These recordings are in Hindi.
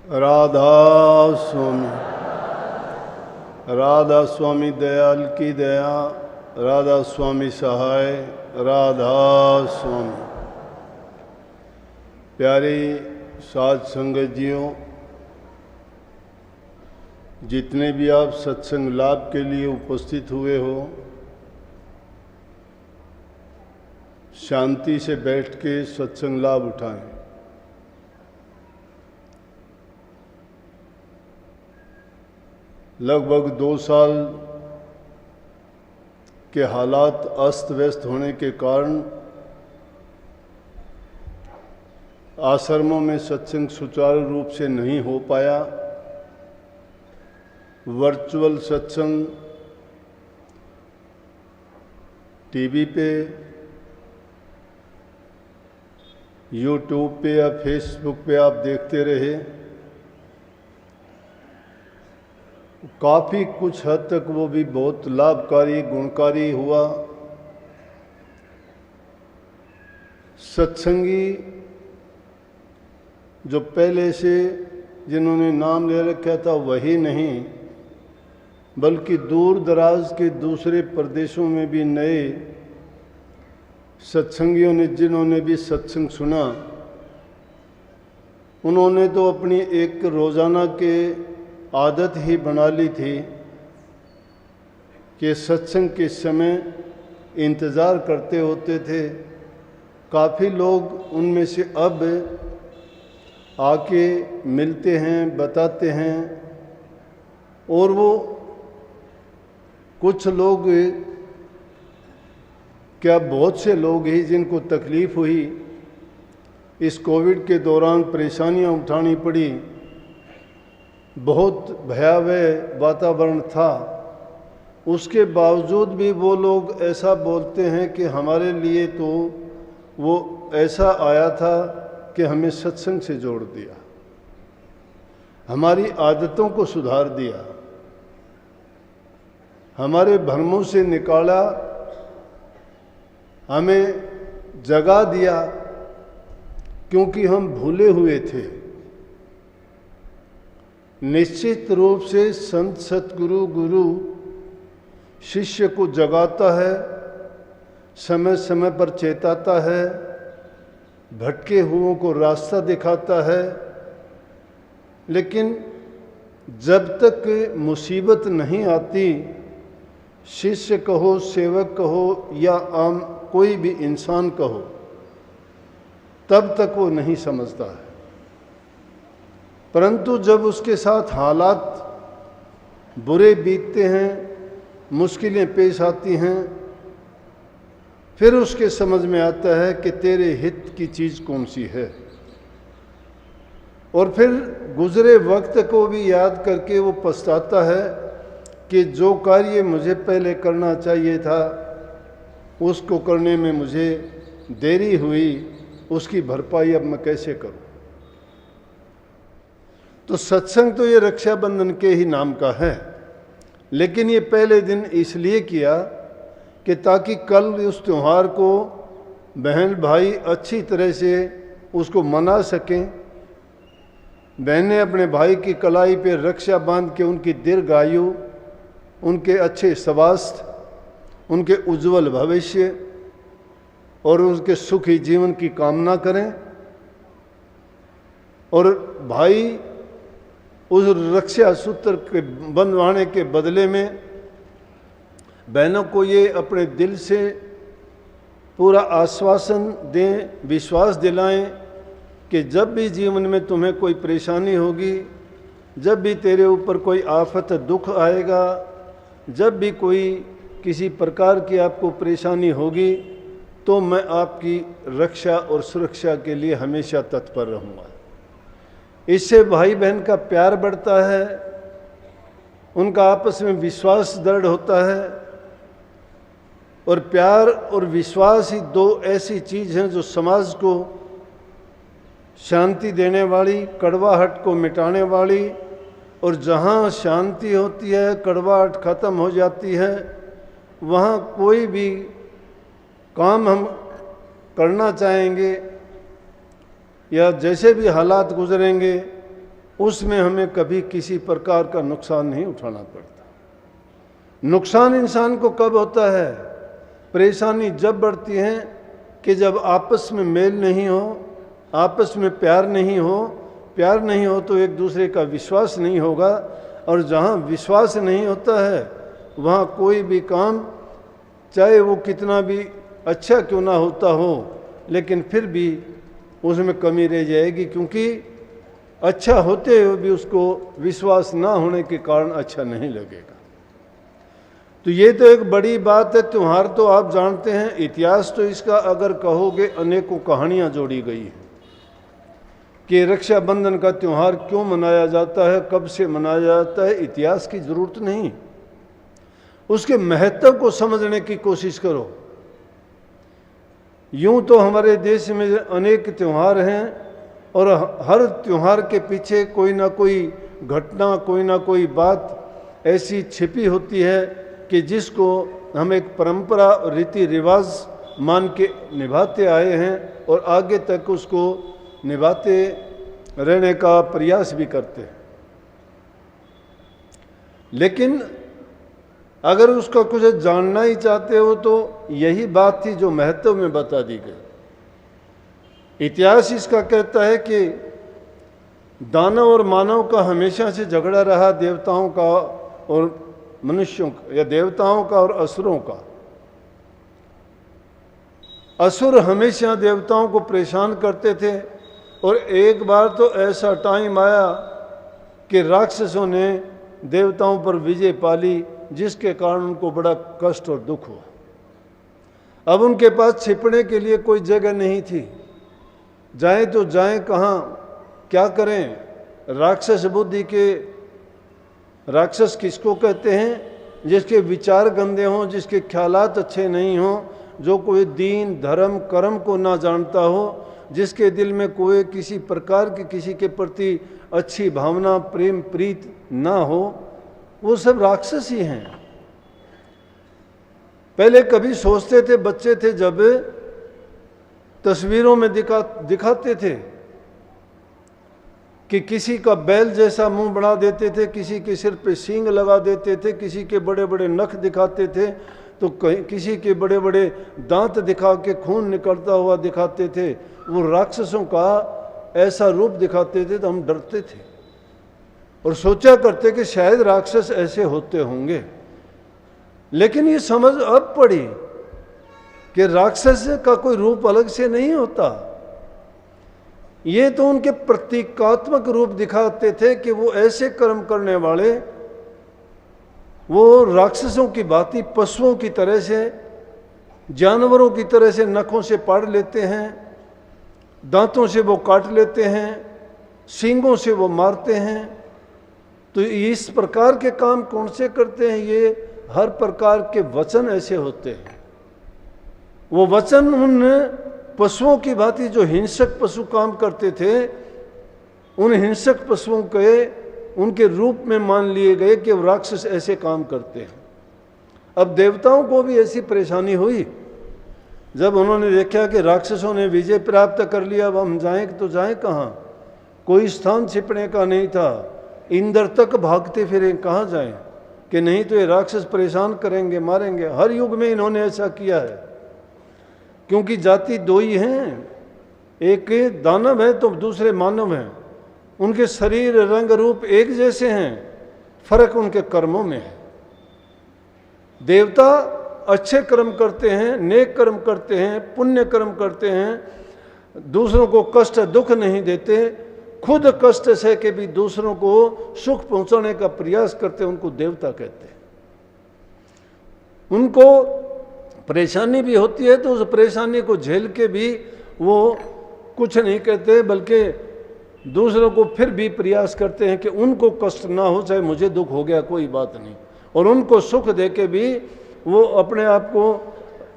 राधा स्वामी, राधा स्वामी दयाल की दया, राधा स्वामी सहाय, राधा स्वामी। प्यारे साध संगत जियों, जितने भी आप सत्संग लाभ के लिए उपस्थित हुए हो, शांति से बैठ के सत्संग लाभ उठाएं। लगभग 2 साल के हालात अस्त व्यस्त होने के कारण आश्रमों में सत्संग सुचारू रूप से नहीं हो पाया। वर्चुअल सत्संग टीवी पे, यूट्यूब पे या फेसबुक पे आप देखते रहे। काफ़ी कुछ हद तक वो भी बहुत लाभकारी गुणकारी हुआ। सत्संगी जो पहले से जिन्होंने नाम ले रखा था वही नहीं, बल्कि दूर दराज के दूसरे प्रदेशों में भी नए सत्संगियों ने जिन्होंने भी सत्संग सुना, उन्होंने तो अपनी एक रोज़ाना के आदत ही बना ली थी कि सत्संग के समय इंतज़ार करते होते थे। काफ़ी लोग उनमें से अब आके मिलते हैं, बताते हैं, और वो कुछ लोग क्या बहुत से लोग ही जिनको तकलीफ़ हुई, इस कोविड के दौरान परेशानियां उठानी पड़ी, बहुत भयावह वातावरण था, उसके बावजूद भी वो लोग ऐसा बोलते हैं कि हमारे लिए तो वो ऐसा आया था कि हमें सत्संग से जोड़ दिया, हमारी आदतों को सुधार दिया, हमारे भ्रमों से निकाला, हमें जगा दिया, क्योंकि हम भूले हुए थे। निश्चित रूप से संत सतगुरु गुरु शिष्य को जगाता है, समय समय पर चेताता है, भटके हुओं को रास्ता दिखाता है, लेकिन जब तक मुसीबत नहीं आती, शिष्य कहो, सेवक कहो या आम कोई भी इंसान कहो, तब तक वो नहीं समझता है। परंतु जब उसके साथ हालात बुरे बीतते हैं, मुश्किलें पेश आती हैं, फिर उसके समझ में आता है कि तेरे हित की चीज़ कौन सी है, और फिर गुज़रे वक्त को भी याद करके वो पछताता है कि जो कार्य मुझे पहले करना चाहिए था उसको करने में मुझे देरी हुई, उसकी भरपाई अब मैं कैसे करूं। तो सत्संग तो ये रक्षाबंधन के ही नाम का है, लेकिन ये पहले दिन इसलिए किया कि ताकि कल उस त्यौहार को बहन भाई अच्छी तरह से उसको मना सकें। बहनें अपने भाई की कलाई पे रक्षा बांध के उनकी दीर्घायु, उनके अच्छे स्वास्थ्य, उनके उज्जवल भविष्य और उनके सुखी जीवन की कामना करें, और भाई उस रक्षा सूत्र के बंधवाने के बदले में बहनों को ये अपने दिल से पूरा आश्वासन दें, विश्वास दिलाएं कि जब भी जीवन में तुम्हें कोई परेशानी होगी, जब भी तेरे ऊपर कोई आफत दुख आएगा, जब भी कोई किसी प्रकार की आपको परेशानी होगी, तो मैं आपकी रक्षा और सुरक्षा के लिए हमेशा तत्पर रहूँगा। इससे भाई बहन का प्यार बढ़ता है, उनका आपस में विश्वास दृढ़ होता है, और प्यार और विश्वास ही 2 ऐसी चीज़ हैं जो समाज को शांति देने वाली, कड़वाहट को मिटाने वाली, और जहाँ शांति होती है, कड़वाहट खत्म हो जाती है, वहाँ कोई भी काम हम करना चाहेंगे या जैसे भी हालात गुजरेंगे उसमें हमें कभी किसी प्रकार का नुकसान नहीं उठाना पड़ता। नुकसान इंसान को कब होता है, परेशानी जब बढ़ती है कि जब आपस में मेल नहीं हो, आपस में प्यार नहीं हो। प्यार नहीं हो तो एक दूसरे का विश्वास नहीं होगा, और जहाँ विश्वास नहीं होता है वहाँ कोई भी काम चाहे वो कितना भी अच्छा क्यों ना होता हो, लेकिन फिर भी उसमें कमी रह जाएगी, क्योंकि अच्छा होते हुए भी उसको विश्वास ना होने के कारण अच्छा नहीं लगेगा। तो ये तो एक बड़ी बात है। त्यौहार तो आप जानते हैं, इतिहास तो इसका अगर कहोगे अनेकों कहानियाँ जोड़ी गई हैं कि रक्षाबंधन का त्यौहार क्यों मनाया जाता है, कब से मनाया जाता है। इतिहास की ज़रूरत नहीं, उसके महत्व को समझने की कोशिश करो। यूं तो हमारे देश में अनेक त्यौहार हैं और हर त्यौहार के पीछे कोई ना कोई घटना, कोई ना कोई बात ऐसी छिपी होती है कि जिसको हम एक परंपरा रीति रिवाज मान के निभाते आए हैं और आगे तक उसको निभाते रहने का प्रयास भी करते हैं। लेकिन अगर उसका कुछ जानना ही चाहते हो तो यही बात थी जो महत्व में बता दी गई। इतिहास इसका कहता है कि दानव और मानव का हमेशा से झगड़ा रहा, देवताओं का और मनुष्यों का, या देवताओं का और असुरों का। असुर हमेशा देवताओं को परेशान करते थे, और एक बार तो ऐसा टाइम आया कि राक्षसों ने देवताओं पर विजय पाली, जिसके कारण उनको बड़ा कष्ट और दुख हुआ। अब उनके पास छिपने के लिए कोई जगह नहीं थी, जाएं तो जाएं कहाँ, क्या करें। राक्षस बुद्धि के, राक्षस किसको कहते हैं, जिसके विचार गंदे हों, जिसके ख्यालात अच्छे नहीं हों, जो कोई दीन धर्म कर्म को ना जानता हो, जिसके दिल में कोई किसी प्रकार की किसी के प्रति अच्छी भावना प्रेम प्रीत ना हो, वो सब राक्षस ही हैं। पहले कभी सोचते थे, बच्चे थे जब, तस्वीरों में दिखाते थे कि किसी का बैल जैसा मुंह बना देते थे, किसी के सिर पे सींग लगा देते थे, किसी के बड़े बड़े नख दिखाते थे, तो किसी के बड़े बड़े दांत दिखा के खून निकलता हुआ दिखाते थे। वो राक्षसों का ऐसा रूप दिखाते थे तो हम डरते थे और सोचा करते कि शायद राक्षस ऐसे होते होंगे। लेकिन ये समझ अब पड़ी कि राक्षस का कोई रूप अलग से नहीं होता, ये तो उनके प्रतीकात्मक रूप दिखाते थे कि वो ऐसे कर्म करने वाले, वो राक्षसों की भांति पशुओं की तरह से, जानवरों की तरह से नखों से पाड़ लेते हैं, दांतों से वो काट लेते हैं, सींगों से वो मारते हैं। तो इस प्रकार के काम कौन से करते हैं, ये हर प्रकार के वचन ऐसे होते हैं। वो वचन उन पशुओं की भांति जो हिंसक पशु काम करते थे, उन हिंसक पशुओं के उनके रूप में मान लिए गए कि राक्षस ऐसे काम करते हैं। अब देवताओं को भी ऐसी परेशानी हुई जब उन्होंने देखा कि राक्षसों ने विजय प्राप्त कर लिया, अब हम जाएं तो जाएं कहाँ, कोई स्थान छिपने का नहीं था। इंद्र तक भागते फिरे, कहाँ जाएं, कि नहीं तो ये राक्षस परेशान करेंगे, मारेंगे। हर युग में इन्होंने ऐसा किया है, क्योंकि जाति दो ही हैं, एक दानव है तो दूसरे मानव हैं। उनके शरीर रंग रूप एक जैसे हैं, फर्क उनके कर्मों में है। देवता अच्छे कर्म करते हैं, नेक कर्म करते हैं, पुण्य कर्म करते हैं, दूसरों को कष्ट दुख नहीं देते, खुद कष्ट सह के भी दूसरों को सुख पहुंचाने का प्रयास करते हैं, उनको देवता कहते हैं। उनको परेशानी भी होती है तो उस परेशानी को झेल के भी वो कुछ नहीं कहते, बल्कि दूसरों को फिर भी प्रयास करते हैं कि उनको कष्ट ना हो, चाहे मुझे दुख हो गया कोई बात नहीं, और उनको सुख दे के भी वो अपने आप को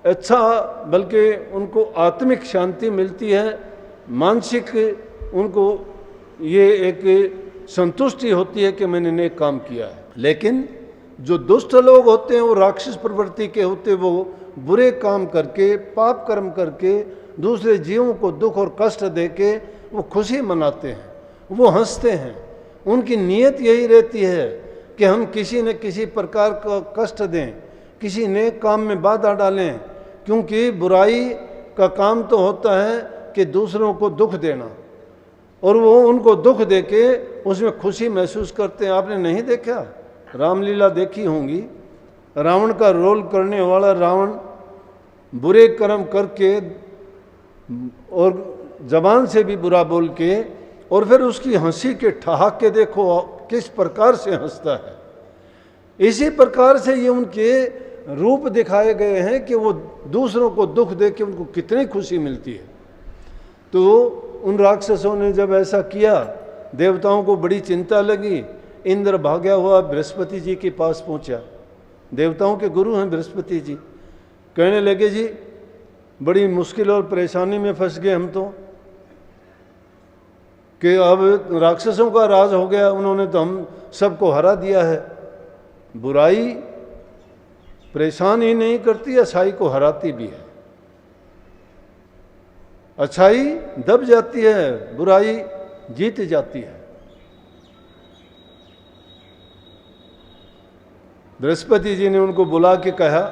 अच्छा, बल्कि उनको आत्मिक शांति मिलती है, मानसिक उनको ये एक संतुष्टि होती है कि मैंने नेक काम किया है। लेकिन जो दुष्ट लोग होते हैं, वो राक्षस प्रवृत्ति के होते, वो बुरे काम करके, पाप कर्म करके दूसरे जीवों को दुख और कष्ट दे के वो खुशी मनाते हैं, वो हंसते हैं, उनकी नीयत यही रहती है कि हम किसी न किसी प्रकार का कष्ट दें, किसी नेक काम में बाधा डालें, क्योंकि बुराई का काम तो होता है कि दूसरों को दुख देना, और वो उनको दुख देके उसमें खुशी महसूस करते हैं। आपने नहीं देखा, रामलीला देखी होंगी, रावण का रोल करने वाला रावण बुरे कर्म करके और जबान से भी बुरा बोल के, और फिर उसकी हंसी के ठहाके देखो किस प्रकार से हंसता है। इसी प्रकार से ये उनके रूप दिखाए गए हैं कि वो दूसरों को दुख दे के उनको कितनी खुशी मिलती है। तो उन राक्षसों ने जब ऐसा किया, देवताओं को बड़ी चिंता लगी। इंद्र भागा हुआ बृहस्पति जी के पास पहुंचा, देवताओं के गुरु हैं बृहस्पति जी। कहने लगे जी बड़ी मुश्किल और परेशानी में फंस गए हम तो, कि अब राक्षसों का राज हो गया, उन्होंने तो हम सबको हरा दिया है। बुराई परेशान ही नहीं करती, अच्छाई को हराती भी है। अच्छाई दब जाती है, बुराई जीत जाती है। बृहस्पति जी ने उनको बुला के कहा,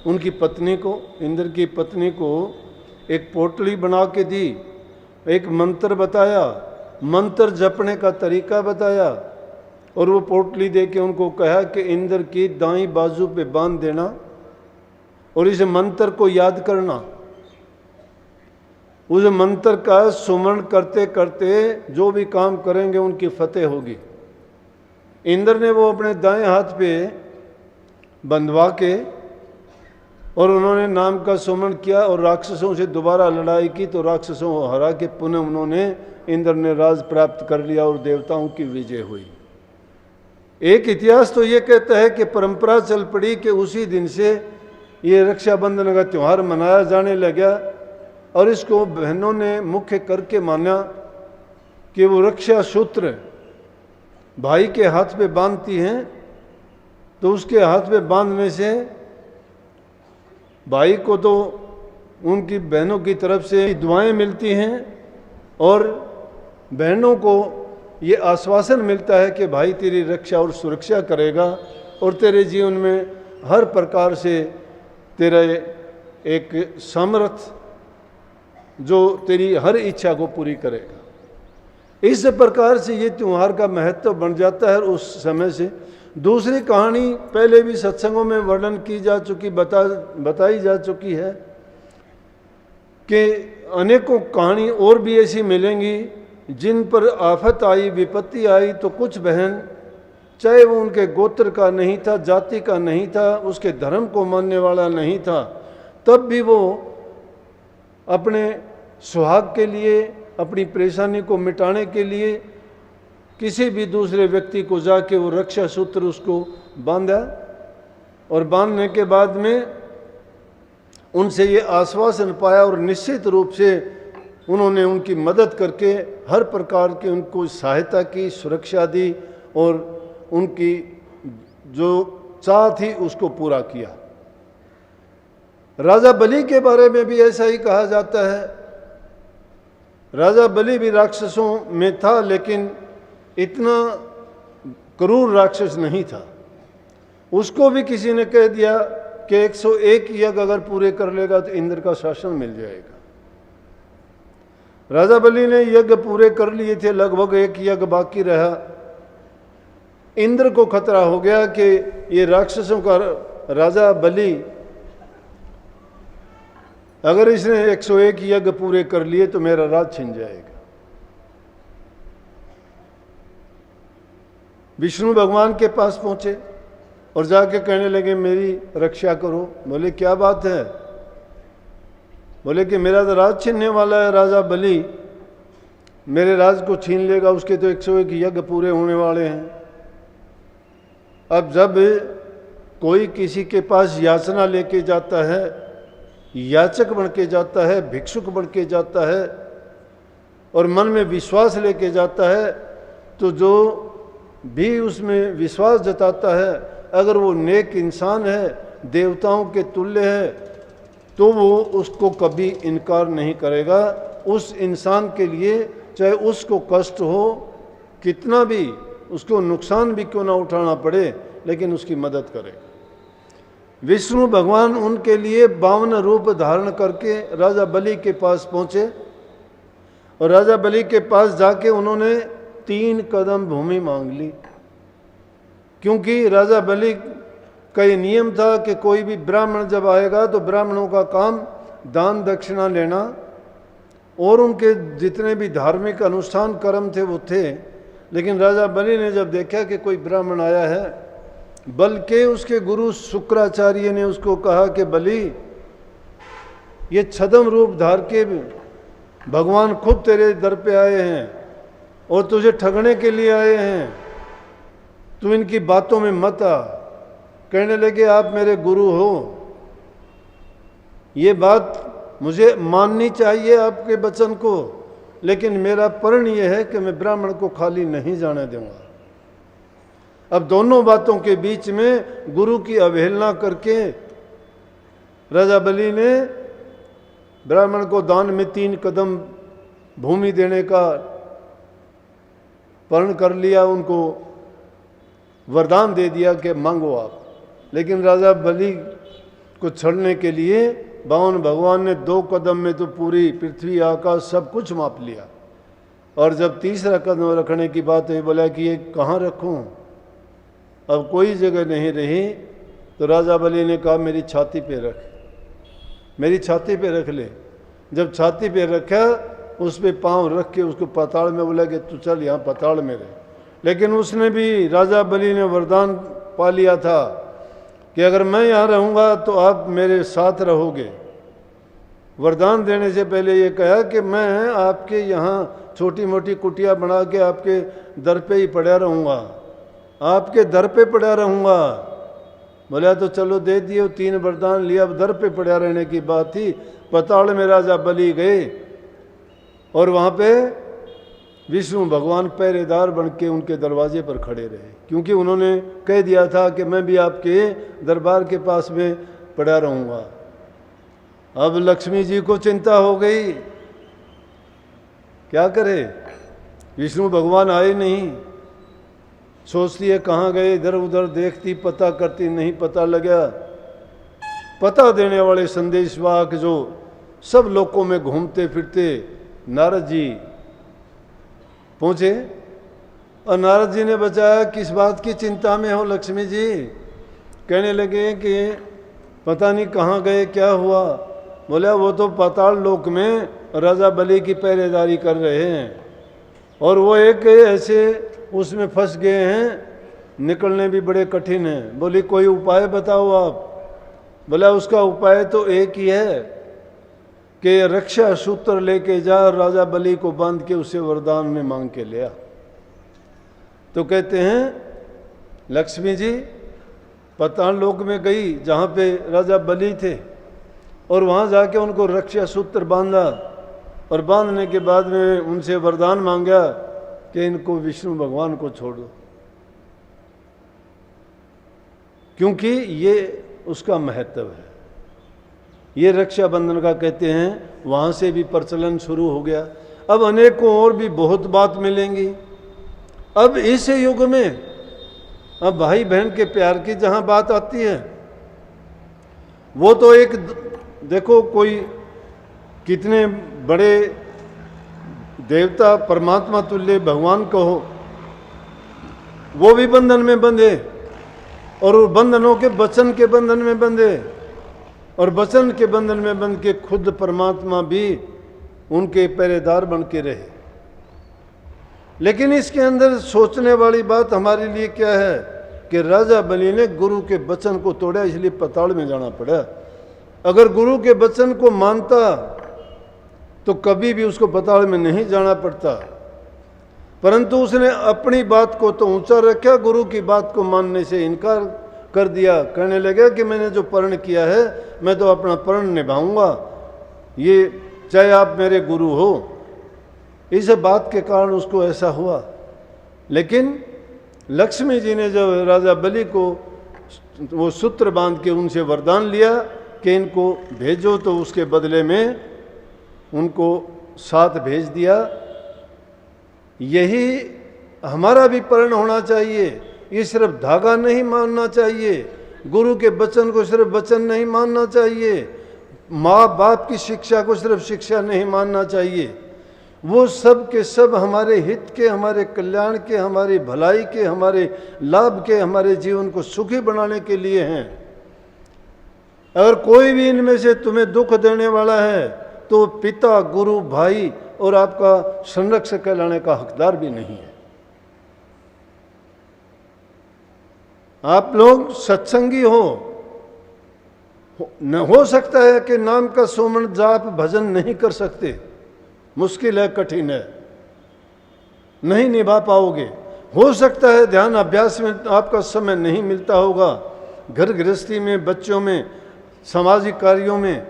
उनकी पत्नी को, इंद्र की पत्नी को एक पोटली बना के दी, एक मंत्र बताया, मंत्र जपने का तरीका बताया, और वो पोटली दे के उनको कहा कि इंद्र की दाईं बाजू पे बांध देना और इस मंत्र को याद करना। उस मंत्र का सुमरण करते करते जो भी काम करेंगे उनकी फतेह होगी। इंद्र ने वो अपने दाएं हाथ पे बंधवा के और उन्होंने नाम का सुमरण किया और राक्षसों से दोबारा लड़ाई की, तो राक्षसों को हरा के पुनः उन्होंने, इंद्र ने राज प्राप्त कर लिया और देवताओं की विजय हुई। एक इतिहास तो ये कहता है कि परंपरा चल पड़ी कि उसी दिन से ये रक्षाबंधन का त्यौहार मनाया जाने लगा, और इसको बहनों ने मुख्य करके माना कि वो रक्षा सूत्र भाई के हाथ पे बांधती हैं, तो उसके हाथ पे बांधने से भाई को तो उनकी बहनों की तरफ से दुआएं मिलती हैं, और बहनों को ये आश्वासन मिलता है कि भाई तेरी रक्षा और सुरक्षा करेगा और तेरे जीवन में हर प्रकार से तेरा एक समर्थ जो तेरी हर इच्छा को पूरी करेगा। इस प्रकार से ये त्यौहार का महत्व बन जाता है उस समय से। दूसरी कहानी पहले भी सत्संगों में वर्णन की जा चुकी, बताई जा चुकी है कि अनेकों कहानी और भी ऐसी मिलेंगी जिन पर आफत आई, विपत्ति आई, तो कुछ बहन, चाहे वो उनके गोत्र का नहीं था, जाति का नहीं था, उसके धर्म को मानने वाला नहीं था, तब भी वो अपने सुहाग के लिए, अपनी परेशानी को मिटाने के लिए किसी भी दूसरे व्यक्ति को जाके वो रक्षा सूत्र उसको बांधा, और बांधने के बाद में उनसे ये आश्वासन पाया और निश्चित रूप से उन्होंने उनकी मदद करके हर प्रकार की उनको सहायता की, सुरक्षा दी और उनकी जो चाह थी उसको पूरा किया। राजा बलि के बारे में भी ऐसा ही कहा जाता है। राजा बलि भी राक्षसों में था, लेकिन इतना क्रूर राक्षस नहीं था। उसको भी किसी ने कह दिया कि 101 यज्ञ अगर पूरे कर लेगा तो इंद्र का शासन मिल जाएगा। राजा बलि ने यज्ञ पूरे कर लिए थे, लगभग 1 यज्ञ बाकी रहा। इंद्र को खतरा हो गया कि ये राक्षसों का राजा बलि अगर इसने 101 यज्ञ पूरे कर लिए तो मेरा राज छिन जाएगा। विष्णु भगवान के पास पहुंचे और जाके कहने लगे मेरी रक्षा करो। बोले क्या बात है? बोले कि मेरा तो राज छीनने वाला है राजा बलि, मेरे राज को छीन लेगा, उसके तो 101 यज्ञ पूरे होने वाले हैं। अब जब कोई किसी के पास याचना लेके जाता है, याचक बन के जाता है, भिक्षुक बन के जाता है और मन में विश्वास लेके जाता है, तो जो भी उसमें विश्वास जताता है, अगर वो नेक इंसान है, देवताओं के तुल्य है, तो वो उसको कभी इनकार नहीं करेगा। उस इंसान के लिए चाहे उसको कष्ट हो कितना भी उसको नुकसान भी क्यों ना उठाना पड़े, लेकिन उसकी मदद करे। विष्णु भगवान उनके लिए 52 रूप धारण करके राजा बलि के पास पहुंचे और राजा बलि के पास जाके उन्होंने 3 कदम भूमि मांग ली, क्योंकि राजा बलि का ये नियम था कि कोई भी ब्राह्मण जब आएगा तो ब्राह्मणों का काम दान दक्षिणा लेना और उनके जितने भी धार्मिक अनुष्ठान कर्म थे वो थे। लेकिन राजा बलि ने जब देखा कि कोई ब्राह्मण आया है, बल्कि उसके गुरु शुक्राचार्य ने उसको कहा कि बलि, ये छद्म रूप धार के भगवान खुद तेरे दर पे आए हैं और तुझे ठगने के लिए आए हैं, तू इनकी बातों में मत आ। कहने लगे आप मेरे गुरु हो, ये बात मुझे माननी चाहिए आपके वचन को, लेकिन मेरा प्रण यह है कि मैं ब्राह्मण को खाली नहीं जाने दूंगा। अब दोनों बातों के बीच में गुरु की अवहेलना करके राजा बलि ने ब्राह्मण को दान में 3 कदम भूमि देने का प्रण कर लिया, उनको वरदान दे दिया कि मांगो आप। लेकिन राजा बलि को छड़ने के लिए 52 भगवान ने 2 कदम में तो पूरी पृथ्वी आकाश सब कुछ माप लिया, और जब तीसरा कदम रखने की बात है, बोला कि ये कहाँ रखूं, अब कोई जगह नहीं रही। तो राजा बलि ने कहा मेरी छाती पे रख, मेरी छाती पे रख ले। जब छाती पे रखा, उस पे पांव रख के उसको पाताल में, बोला कि तू चल यहाँ पाताल में रहे। लेकिन उसने भी, राजा बलि ने वरदान पा लिया था कि अगर मैं यहाँ रहूँगा तो आप मेरे साथ रहोगे। वरदान देने से पहले ये कहा कि मैं आपके यहाँ छोटी मोटी कुटिया बना के आपके दर पे ही पड़ा रहूँगा, आपके दर पे पड़ा रहूँगा। बोला तो चलो दे दिए, 3 वरदान लिया। अब दर पे पड़ा रहने की बात थी। पाताल में राजा बलि गए और वहाँ पे विष्णु भगवान पहरेदार बन के उनके दरवाजे पर खड़े रहे, क्योंकि उन्होंने कह दिया था कि मैं भी आपके दरबार के पास में पड़ा रहूँगा। अब लक्ष्मी जी को चिंता हो गई, क्या करे, विष्णु भगवान आए नहीं। सोचती है कहाँ गए, इधर उधर देखती, पता करती, नहीं पता लगा। पता देने वाले संदेशवाहक जो सब लोकों में घूमते फिरते नारद जी पहुँचे, और नारद जी ने बताया किस बात की चिंता में हो लक्ष्मी जी। कहने लगे कि पता नहीं कहाँ गए, क्या हुआ। बोला वो तो पाताल लोक में राजा बलि की पहरेदारी कर रहे हैं, और वो एक ऐसे उसमें फंस गए हैं, निकलने भी बड़े कठिन हैं। बोली कोई उपाय बताओ आप। बोला उसका उपाय तो एक ही है कि रक्षा सूत्र लेके जा, राजा बलि को बांध के उसे वरदान में मांग के लिया। तो कहते हैं लक्ष्मी जी पाताल लोक में गई जहाँ पे राजा बलि थे, और वहाँ जाके उनको रक्षा सूत्र बांधा, और बांधने के बाद में उनसे वरदान मांगा कि इनको विष्णु भगवान को छोड़ दो, क्योंकि ये उसका महत्व है। ये रक्षाबंधन का कहते हैं, वहाँ से भी प्रचलन शुरू हो गया। अब अनेकों और भी बहुत बात मिलेंगी। अब इस युग में अब भाई बहन के प्यार की जहाँ बात आती है, वो तो एक देखो कोई कितने बड़े देवता परमात्मा तुल्य भगवान कहो, वो भी बंधन में बंधे, और उन बंधनों के वचन के बंधन में बंधे, और वचन के बंधन में बंध के खुद परमात्मा भी उनके पहरेदार बन के रहे। लेकिन इसके अंदर सोचने वाली बात हमारे लिए क्या है कि राजा बलि ने गुरु के वचन को तोड़ा, इसलिए पाताल में जाना पड़ा। अगर गुरु के वचन को मानता तो कभी भी उसको पाताल में नहीं जाना पड़ता, परंतु उसने अपनी बात को तो ऊंचा रखा, गुरु की बात को मानने से इनकार कर दिया। कहने लगा कि मैंने जो प्रण किया है मैं तो अपना प्रण निभाऊंगा, ये चाहे आप मेरे गुरु हो। इस बात के कारण उसको ऐसा हुआ। लेकिन लक्ष्मी जी ने जब राजा बलि को वो सूत्र बांध के उनसे वरदान लिया कि इनको भेजो, तो उसके बदले में उनको साथ भेज दिया। यही हमारा भी प्रण होना चाहिए। ये सिर्फ धागा नहीं मानना चाहिए, गुरु के वचन को सिर्फ वचन नहीं मानना चाहिए, माँ बाप की शिक्षा को सिर्फ शिक्षा नहीं मानना चाहिए। वो सब के सब हमारे हित के, हमारे कल्याण के, हमारी भलाई के, हमारे लाभ के, हमारे जीवन को सुखी बनाने के लिए हैं। अगर कोई भी इनमें से तुम्हें दुख देने वाला है तो पिता, गुरु, भाई और आपका संरक्षक कहलाने का हकदार भी नहीं है। आप लोग सत्संगी हो सकता है कि नाम का सुमन जाप भजन नहीं कर सकते, मुश्किल है, कठिन है, नहीं निभा पाओगे। हो सकता है ध्यान अभ्यास में आपका समय नहीं मिलता होगा, घर गृहस्थी में, बच्चों में, सामाजिक कार्यों में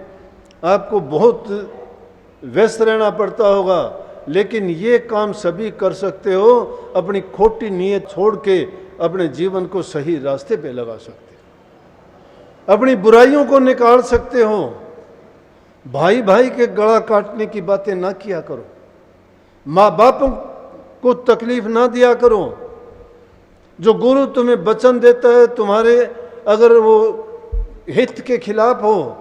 आपको बहुत व्यस्त रहना पड़ता होगा, लेकिन ये काम सभी कर सकते हो। अपनी खोटी नीयत छोड़ के अपने जीवन को सही रास्ते पे लगा सकते हो, अपनी बुराइयों को निकाल सकते हो। भाई भाई के गला काटने की बातें ना किया करो, माँ बाप को तकलीफ ना दिया करो। जो गुरु तुम्हें वचन देता है, तुम्हारे अगर वो हित के खिलाफ हो,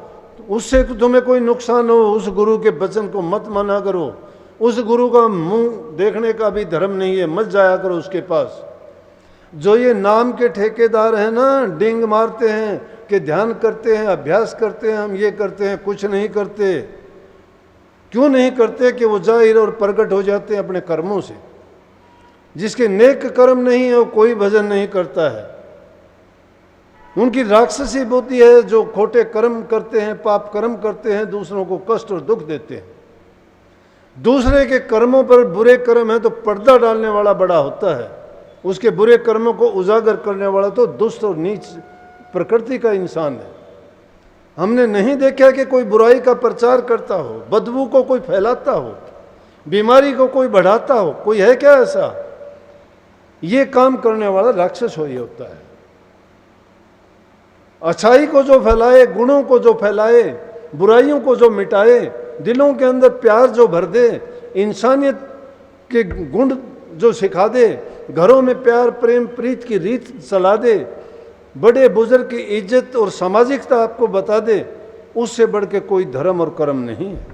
उससे तुम्हें कोई नुकसान हो, उस गुरु के वचन को मत माना करो। उस गुरु का मुंह देखने का भी धर्म नहीं है, मत जाया करो उसके पास। जो ये नाम के ठेकेदार हैं ना, डिंग मारते हैं कि ध्यान करते हैं, अभ्यास करते हैं, हम ये करते हैं, कुछ नहीं करते। क्यों नहीं करते? कि वो जाहिर और प्रकट हो जाते हैं अपने कर्मों से। जिसके नेक कर्म नहीं है वो कोई भजन नहीं करता है। उनकी राक्षसी बुद्धि है, जो खोटे कर्म करते हैं, पाप कर्म करते हैं, दूसरों को कष्ट और दुख देते हैं। दूसरे के कर्मों पर बुरे कर्म है तो पर्दा डालने वाला बड़ा होता है, उसके बुरे कर्मों को उजागर करने वाला तो दुष्ट और नीच प्रकृति का इंसान है। हमने नहीं देखा कि कोई बुराई का प्रचार करता हो, बदबू को कोई फैलाता हो, बीमारी को कोई बढ़ाता हो। कोई है क्या ऐसा? ये काम करने वाला राक्षस हो ही होता है। अच्छाई को जो फैलाए, गुणों को जो फैलाए, बुराइयों को जो मिटाए, दिलों के अंदर प्यार जो भर दे, इंसानियत के गुण जो सिखा दे, घरों में प्यार प्रेम प्रीत की रीत चला दे, बड़े बुजुर्ग की इज्जत और सामाजिकता आपको बता दे, उससे बढ़ के कोई धर्म और कर्म नहीं है।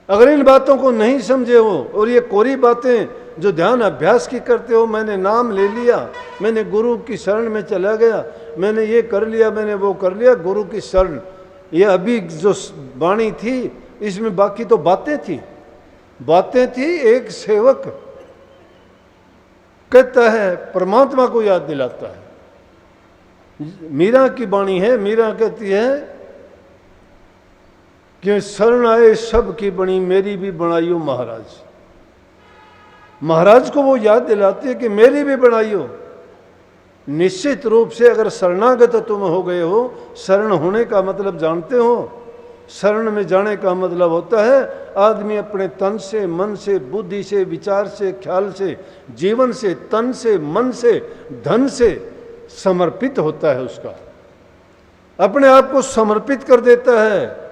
अगर इन बातों को नहीं समझे हो और ये कोरी बातें जो ध्यान अभ्यास की करते हो, मैंने नाम ले लिया, मैंने गुरु की शरण में चला गया, मैंने ये कर लिया, मैंने वो कर लिया, गुरु की शरण, ये अभी जो वाणी थी इसमें बाकी तो बातें थी। एक सेवक कहता है, परमात्मा को याद दिलाता है। मीरा की वाणी है, मीरा कहती है कि शरण आए सब की बनी, मेरी भी बनाइयो महाराज। महाराज को वो याद दिलाती है कि मेरी भी बनाइयो। निश्चित रूप से अगर शरणागत तुम हो गए हो, शरण होने का मतलब जानते हो? शरण में जाने का मतलब होता है आदमी अपने तन से, मन से, बुद्धि से, विचार से, ख्याल से, जीवन से, तन से, मन से, धन से समर्पित होता है। उसका अपने आप को समर्पित कर देता है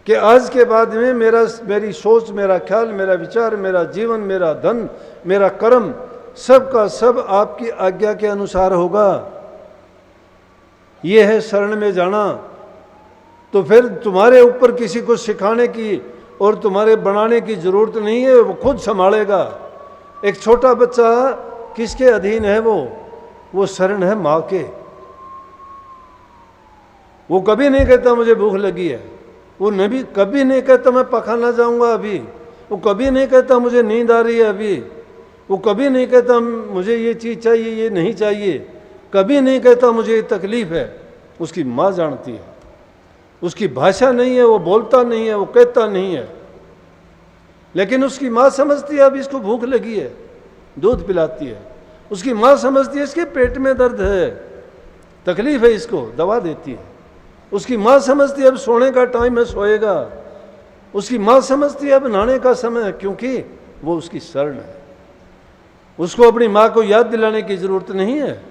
कि आज के बाद में मेरी सोच, मेरा ख्याल, मेरा विचार, मेरा जीवन, मेरा धन, मेरा कर्म सब का सब आपकी आज्ञा के अनुसार होगा। ये है शरण में जाना। तो फिर तुम्हारे ऊपर किसी को सिखाने की और तुम्हारे बनाने की जरूरत नहीं है, वो खुद संभालेगा। एक छोटा बच्चा किसके अधीन है? वो शरण है माँ के। वो कभी नहीं कहता मुझे भूख लगी है, वो नबी कभी नहीं कहता मैं पखाना जाऊंगा अभी, वो कभी नहीं कहता मुझे नींद आ रही है अभी, वो कभी नहीं कहता मुझे ये चीज़ चाहिए, ये नहीं चाहिए, कभी नहीं कहता मुझे ये तकलीफ है। उसकी माँ जानती है। उसकी भाषा नहीं है, वो बोलता नहीं है, वो कहता नहीं है, लेकिन उसकी माँ समझती है अब इसको भूख लगी है, दूध पिलाती है। उसकी माँ समझती है इसके पेट में दर्द है, तकलीफ है, इसको दवा देती है। उसकी माँ समझती है अब सोने का टाइम है, सोएगा। उसकी माँ समझती है अब नहाने का समय है, क्योंकि वो उसकी शरण है। उसको अपनी माँ को याद दिलाने की जरूरत नहीं है।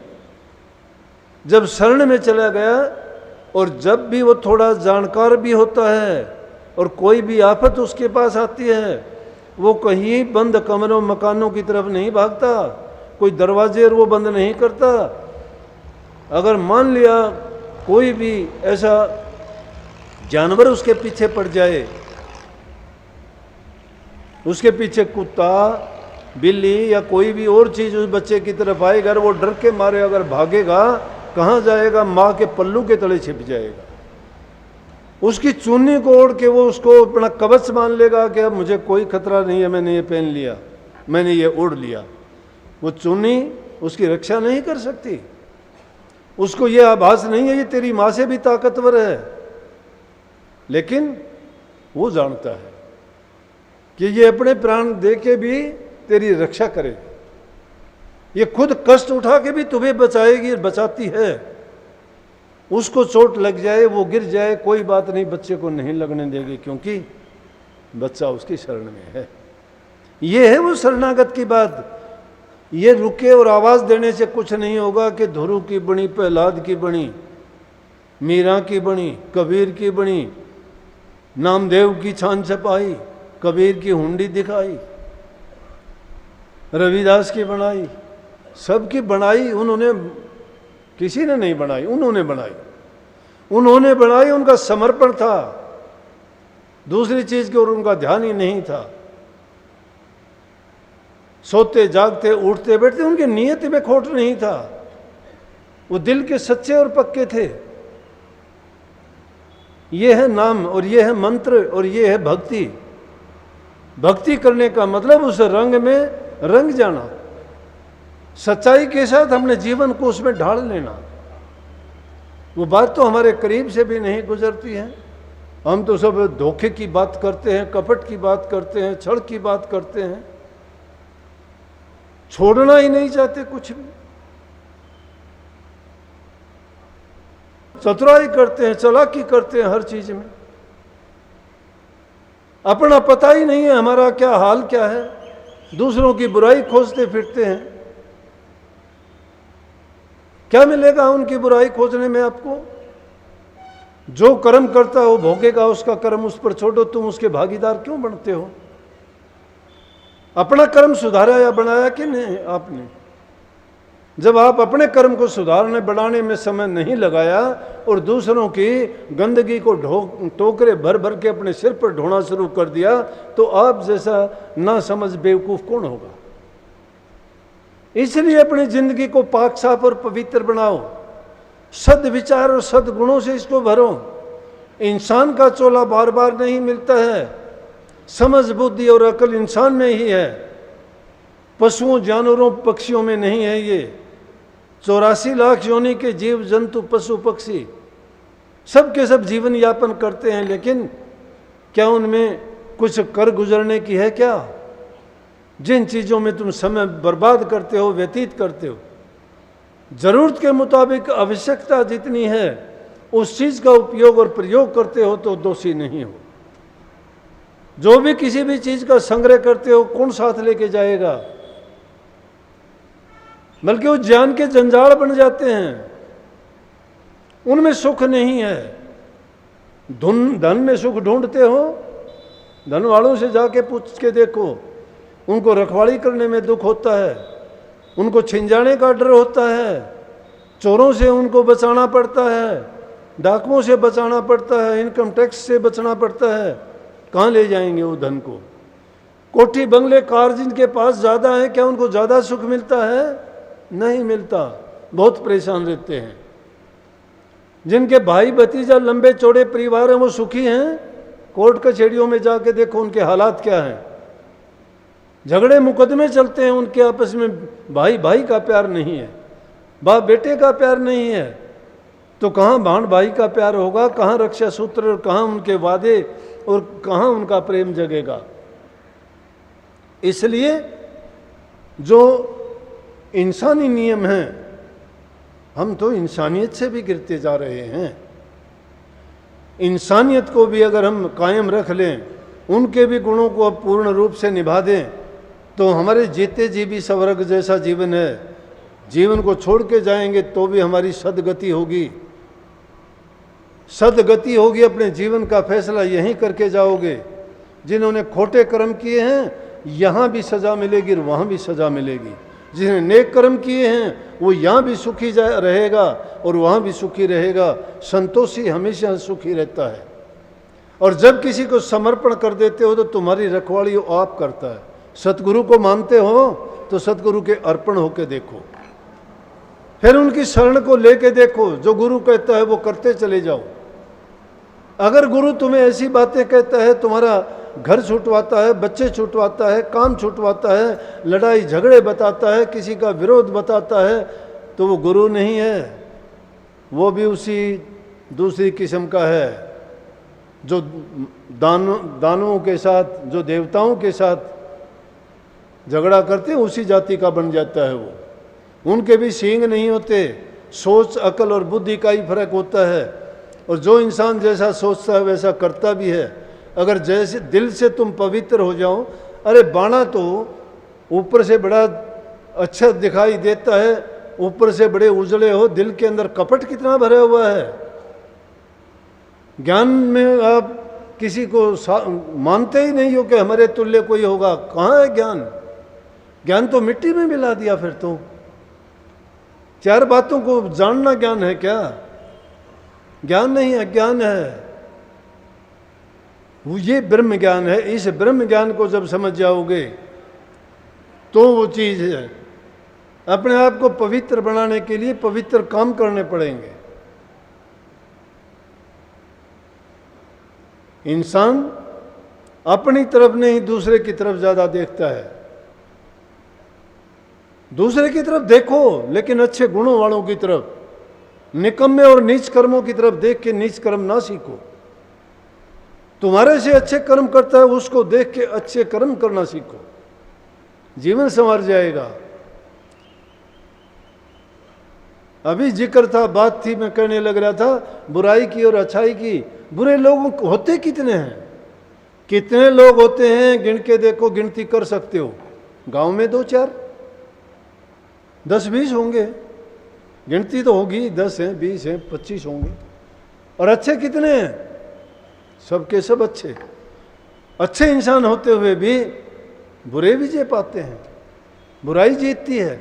जब शरण में चला गया और जब भी वो थोड़ा जानकार भी होता है और कोई भी आफत उसके पास आती है वो कहीं बंद कमरों मकानों की तरफ नहीं भागता, कोई दरवाजे और वो बंद नहीं करता। अगर मान लिया कोई भी ऐसा जानवर उसके पीछे पड़ जाए, उसके पीछे कुत्ता बिल्ली या कोई भी और चीज उस बच्चे की तरफ आएगा, वो डर के मारे अगर भागेगा, कहाँ जाएगा? माँ के पल्लू के तले छिप जाएगा। उसकी चुन्नी को ओढ़ के वो उसको अपना कवच मान लेगा कि अब मुझे कोई खतरा नहीं है, मैंने ये पहन लिया, मैंने ये ओढ़ लिया। वो चुन्नी उसकी रक्षा नहीं कर सकती। उसको ये आभास नहीं है ये तेरी माँ से भी ताकतवर है, लेकिन वो जानता है कि ये अपने प्राण दे के भी तेरी रक्षा करेगी, ये खुद कष्ट उठा के भी तुम्हें बचाएगी, बचाती है। उसको चोट लग जाए, वो गिर जाए, कोई बात नहीं, बच्चे को नहीं लगने देगी, क्योंकि बच्चा उसकी शरण में है। ये है वो शरणागत की बात। ये रुके और आवाज देने से कुछ नहीं होगा कि ध्रुव की बनी, प्रहलाद की बनी, मीरा की बनी, कबीर की बनी, नामदेव की छान छपाई, कबीर की हुंडी दिखाई, रविदास की बनाई, सबकी बनाई उन्होंने, किसी ने नहीं बनाई, उन्होंने बनाई। उन्होंने बनाई, उनका समर्पण था, दूसरी चीज की ओर उनका ध्यान ही नहीं था। सोते जागते उठते बैठते उनकी नियत में खोट नहीं था, वो दिल के सच्चे और पक्के थे। ये है नाम और ये है मंत्र और ये है भक्ति। भक्ति करने का मतलब उस रंग में रंग जाना, सच्चाई के साथ अपने जीवन को उसमें ढाल लेना। वो बात तो हमारे करीब से भी नहीं गुजरती है। हम तो सब धोखे की बात करते हैं, कपट की बात करते हैं, छल की बात करते हैं, छोड़ना ही नहीं चाहते कुछ भी। चतुराई करते हैं, चालाकी करते हैं हर चीज में। अपना पता ही नहीं है हमारा क्या हाल क्या है, दूसरों की बुराई खोजते फिरते हैं। क्या मिलेगा उनकी बुराई खोजने में आपको? जो कर्म करता हो भोगेगा, उसका कर्म उस पर छोड़ो, तुम उसके भागीदार क्यों बनते हो? अपना कर्म सुधारा या बनाया कि नहीं आपने? जब आप अपने कर्म को सुधारने बढ़ाने में समय नहीं लगाया और दूसरों की गंदगी को टोकरे भर भर के अपने सिर पर ढोना शुरू कर दिया, तो आप जैसा ना समझ बेवकूफ कौन होगा? इसलिए अपनी जिंदगी को पाक साफ और पवित्र बनाओ, सद्विचार और सद्गुणों से इसको भरो। इंसान का चोला बार बार नहीं मिलता है, समझ बुद्धि और अकल इंसान में ही है, पशुओं जानवरों पक्षियों में नहीं है। ये 84 लाख योनि के जीव जंतु पशु पक्षी सब के सब जीवन यापन करते हैं, लेकिन क्या उनमें कुछ कर गुजरने की है क्या? जिन चीज़ों में तुम समय बर्बाद करते हो, व्यतीत करते हो, जरूरत के मुताबिक आवश्यकता जितनी है उस चीज़ का उपयोग और प्रयोग करते हो तो दोषी नहीं हो। जो भी किसी भी चीज़ का संग्रह करते हो, कौन साथ लेके जाएगा? बल्कि वो ज्ञान के जंजाल बन जाते हैं, उनमें सुख नहीं है। धन में सुख ढूंढते हो, धन वालों से जाके पूछ के देखो, उनको रखवाली करने में दुख होता है, उनको छिन जाने का डर होता है, चोरों से उनको बचाना पड़ता है, डाकुओं से बचाना पड़ता है, इनकम टैक्स से बचना पड़ता है। कहाँ ले जाएंगे वो धन को? कोठी बंगले कार जिनके पास ज़्यादा है, क्या उनको ज़्यादा सुख मिलता है? नहीं मिलता, बहुत परेशान रहते हैं। जिनके भाई भतीजा लंबे चौड़े परिवार हैं वो सुखी हैं? कोर्ट कचहरियों में जाके देखो उनके हालात क्या हैं। झगड़े मुकदमे चलते हैं उनके आपस में, भाई भाई का प्यार नहीं है, बाप बेटे का प्यार नहीं है, तो कहाँ भाण भाई का प्यार होगा? कहाँ रक्षा सूत्र और कहाँ उनके वादे और कहाँ उनका प्रेम जगेगा? इसलिए जो इंसानी नियम हैं, हम तो इंसानियत से भी गिरते जा रहे हैं। इंसानियत को भी अगर हम कायम रख लें, उनके भी गुणों को अब पूर्ण रूप से निभा दें, तो हमारे जीते जी भी स्वर्ग जैसा जीवन है। जीवन को छोड़ के जाएंगे तो भी हमारी सदगति होगी, सदगति होगी। अपने जीवन का फैसला यहीं करके जाओगे। जिन्होंने खोटे कर्म किए हैं यहाँ भी सज़ा मिलेगी और वहाँ भी सज़ा मिलेगी। जिसने नेक कर्म किए हैं वो यहाँ भी सुखी रहेगा और वहाँ भी सुखी रहेगा। संतोषी हमेशा सुखी रहता है। और जब किसी को समर्पण कर देते हो तो तुम्हारी रखवाली वो आप करता है। सतगुरु को मानते हो तो सतगुरु के अर्पण होके देखो, फिर उनकी शरण को लेके देखो। जो गुरु कहता है वो करते चले जाओ। अगर गुरु तुम्हें ऐसी बातें कहता है, तुम्हारा घर छुटवाता है, बच्चे छुटवाता है, काम छुटवाता है, लड़ाई झगड़े बताता है, किसी का विरोध बताता है, तो वो गुरु नहीं है। वो भी उसी दूसरी किस्म का है जो दानवों के साथ, जो देवताओं के साथ झगड़ा करते हैं, उसी जाति का बन जाता है वो। उनके भी सींग नहीं होते। सोच, अकल और बुद्धि का ही फर्क होता है। और जो इंसान जैसा सोचता है वैसा करता भी है। अगर जैसे दिल से तुम पवित्र हो जाओ, अरे बाणा तो ऊपर से बड़ा अच्छा दिखाई देता है, ऊपर से बड़े उजले हो, दिल के अंदर कपट कितना भरा हुआ है। ज्ञान में आप किसी को मानते ही नहीं हो कि हमारे तुल्य कोई होगा। कहाँ है ज्ञान? ज्ञान तो मिट्टी में मिला दिया फिर तो। चार बातों को जानना ज्ञान है क्या? ज्ञान नहीं है, ज्ञान है वो, ये ब्रह्म ज्ञान है। इस ब्रह्म ज्ञान को जब समझ जाओगे तो वो चीज है। अपने आप को पवित्र बनाने के लिए पवित्र काम करने पड़ेंगे। इंसान अपनी तरफ नहीं दूसरे की तरफ ज्यादा देखता है। दूसरे की तरफ देखो लेकिन अच्छे गुणों वालों की तरफ। निकम्मे और नीच कर्मों की तरफ देख के नीच कर्म ना सीखो। तुम्हारे से अच्छे कर्म करता है उसको देख के अच्छे कर्म करना सीखो, जीवन संवर जाएगा। अभी जिक्र था, बात थी, मैं कहने लग रहा था बुराई की और अच्छाई की। बुरे लोग होते कितने हैं? कितने लोग होते हैं गिन के देखो, गिनती कर सकते हो। गांव में 2-4, 10-20 होंगे, गिनती तो होगी। 10 हैं, 20 हैं, 25 होंगे। और अच्छे कितने हैं? सबके सब अच्छे। अच्छे इंसान होते हुए भी बुरे भी जीत पाते हैं, बुराई जीतती है,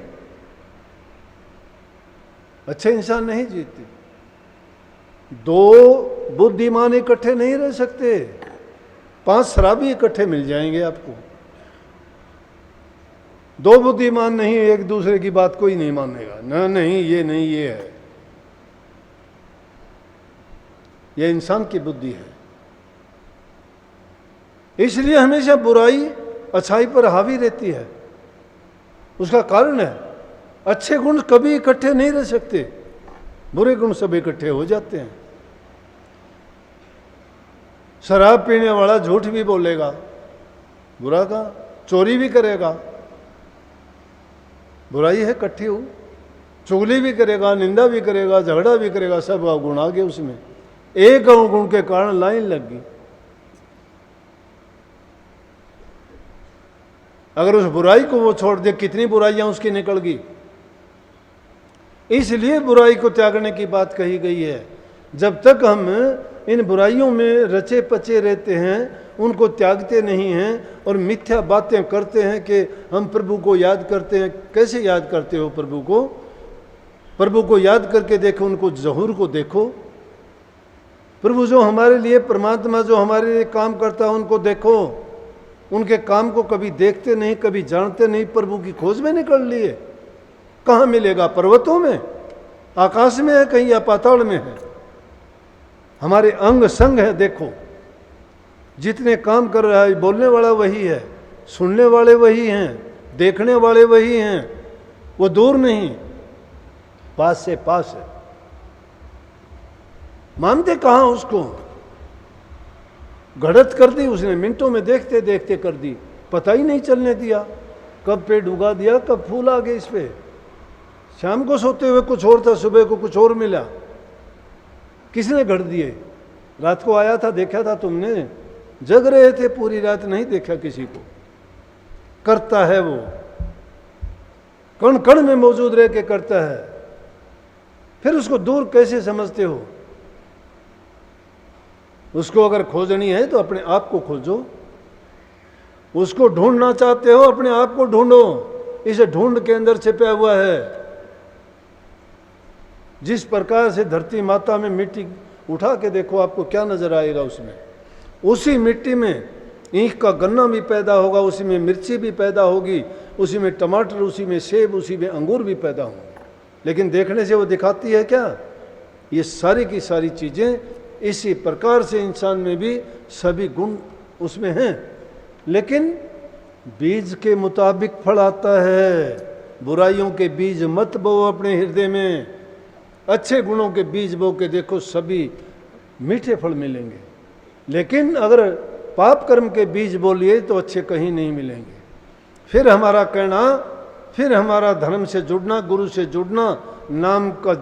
अच्छे इंसान नहीं जीतते। 2 बुद्धिमान इकट्ठे नहीं रह सकते, 5 शराबी इकट्ठे मिल जाएंगे आपको। 2 बुद्धिमान नहीं, एक दूसरे की बात कोई नहीं मानेगा। ना नहीं, ये नहीं, ये है। यह इंसान की बुद्धि है। इसलिए हमेशा बुराई अच्छाई पर हावी रहती है। उसका कारण है अच्छे गुण कभी इकट्ठे नहीं रह सकते, बुरे गुण सब इकट्ठे हो जाते हैं। शराब पीने वाला झूठ भी बोलेगा, बुरा का, चोरी भी करेगा, बुराई है इकट्ठी हो। चुगली भी करेगा, निंदा भी करेगा, झगड़ा भी करेगा, सब अवगुण आ गए उसमें। एक अवगुण के कारण लाइन लग गई। अगर उस बुराई को वो छोड़ दे, कितनी बुराइयां उसकी निकल गई। इसलिए बुराई को त्यागने की बात कही गई है। जब तक हम इन बुराइयों में रचे पचे रहते हैं, उनको त्यागते नहीं हैं और मिथ्या बातें करते हैं कि हम प्रभु को याद करते हैं। कैसे याद करते हो प्रभु को? प्रभु को याद करके देखो, उनको ज़हूर को देखो। प्रभु जो हमारे लिए, परमात्मा जो हमारे लिए काम करता है, उनको देखो। उनके काम को कभी देखते नहीं, कभी जानते नहीं, प्रभु की खोज में निकल लिए। कहाँ मिलेगा? पर्वतों में, आकाश में है कहीं, या पाताल में है? हमारे अंग संग है। देखो जितने काम कर रहा है, बोलने वाला वही है, सुनने वाले वही हैं, देखने वाले वही हैं। वो दूर नहीं, पास से पास है। मानते कहाँ उसको? घड़त कर दी उसने, मिनटों में देखते देखते कर दी, पता ही नहीं चलने दिया। कब पेड़ उगा दिया, कब फूल आ गए इस पे। शाम को सोते हुए कुछ और था, सुबह को कुछ और मिला। किसने घड़ दिए? रात को आया था, देखा था तुमने? जग रहे थे पूरी रात, नहीं देखा किसी को। करता है वो, कण कण में मौजूद रह के करता है। फिर उसको दूर कैसे समझते हो? उसको अगर खोजनी है तो अपने आप को खोजो। उसको ढूंढना चाहते हो, अपने आप को ढूंढो, इस ढूंढ के अंदर छिपा हुआ है। जिस प्रकार से धरती माता में मिट्टी उठा के देखो, आपको क्या नजर आएगा उसमें? उसी मिट्टी में ईख का गन्ना भी पैदा होगा, उसी में मिर्ची भी पैदा होगी, उसी में टमाटर, उसी में सेब, उसी में अंगूर भी पैदा होंगे। लेकिन देखने से वो दिखाती है क्या? ये सारी की सारी चीजें इसी प्रकार से इंसान में भी सभी गुण उसमें हैं, लेकिन बीज के मुताबिक फल आता है। बुराइयों के बीज मत बो अपने हृदय में, अच्छे गुणों के बीज बो के देखो, सभी मीठे फल मिलेंगे। लेकिन अगर पाप कर्म के बीज बोलिए तो अच्छे कहीं नहीं मिलेंगे। फिर हमारा कहना, फिर हमारा धर्म से जुड़ना, गुरु से जुड़ना, नाम का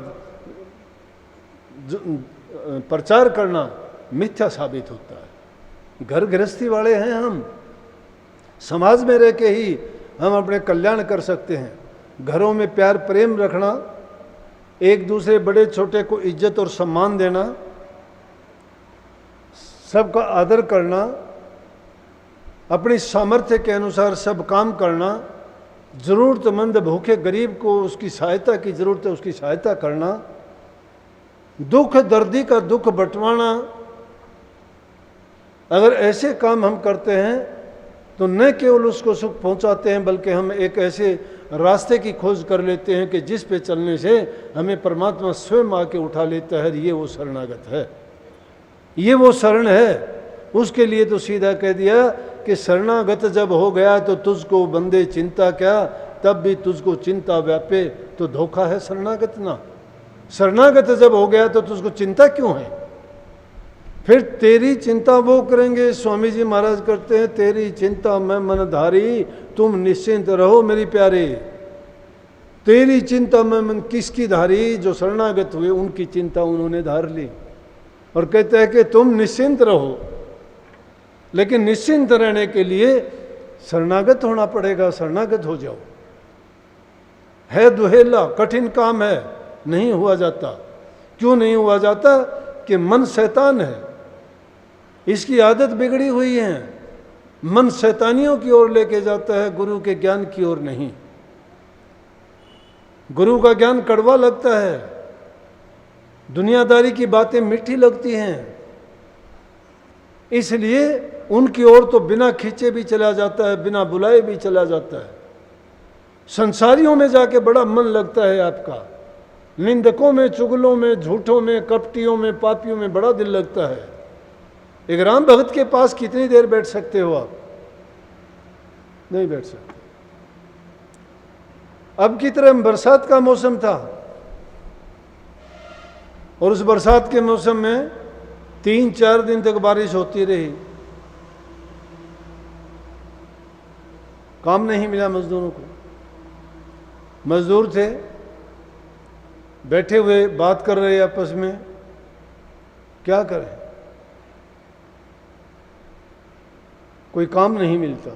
प्रचार करना मिथ्या साबित होता है। घर गृहस्थी वाले हैं हम, समाज में रह के ही हम अपने कल्याण कर सकते हैं। घरों में प्यार प्रेम रखना, एक दूसरे बड़े छोटे को इज्जत और सम्मान देना, सबका आदर करना, अपनी सामर्थ्य के अनुसार सब काम करना, ज़रूरतमंद भूखे गरीब को उसकी सहायता की ज़रूरत है उसकी सहायता करना, दुख दर्दी का दुख बंटवाना। अगर ऐसे काम हम करते हैं तो न केवल उसको सुख पहुंचाते हैं, बल्कि हम एक ऐसे रास्ते की खोज कर लेते हैं कि जिस पे चलने से हमें परमात्मा स्वयं आके उठा लेता है। ये वो शरणागत है, ये वो शरण है। उसके लिए तो सीधा कह दिया कि शरणागत जब हो गया तो तुझको बंदे चिंता क्या, तब भी तुझको चिंता व्यापे। तो धोखा है शरणागत ना। शरणागत जब हो गया तो तुझको चिंता क्यों है? फिर तेरी चिंता वो करेंगे। स्वामी जी महाराज करते हैं, तेरी चिंता मैं मन धारी, तुम निश्चिंत रहो मेरी प्यारे। तेरी चिंता मैं मन किसकी धारी? जो शरणागत हुए उनकी चिंता उन्होंने धार ली। और कहते हैं कि तुम निश्चिंत रहो, लेकिन निश्चिंत रहने के लिए शरणागत होना पड़ेगा। शरणागत हो जाओ। है दुहेला, कठिन काम है, नहीं हुआ जाता। क्यों नहीं हुआ जाता? कि मन शैतान है, इसकी आदत बिगड़ी हुई है। मन शैतानियों की ओर लेके जाता है, गुरु के ज्ञान की ओर नहीं। गुरु का ज्ञान कड़वा लगता है, दुनियादारी की बातें मीठी लगती हैं, इसलिए उनकी ओर तो बिना खींचे भी चला जाता है, बिना बुलाए भी चला जाता है। संसारियों में जाके बड़ा मन लगता है आपका, निंदकों में, चुगलों में, झूठों में, कपटियों में, पापियों में बड़ा दिल लगता है। एक राम भगत के पास कितनी देर बैठ सकते हो आप? नहीं बैठ सकते। अब की तरह बरसात का मौसम था और उस बरसात के मौसम में 3-4 दिन तक बारिश होती रही, काम नहीं मिला मजदूरों को। मजदूर थे बैठे हुए, बात कर रहे आपस में, क्या करें, कोई काम नहीं मिलता।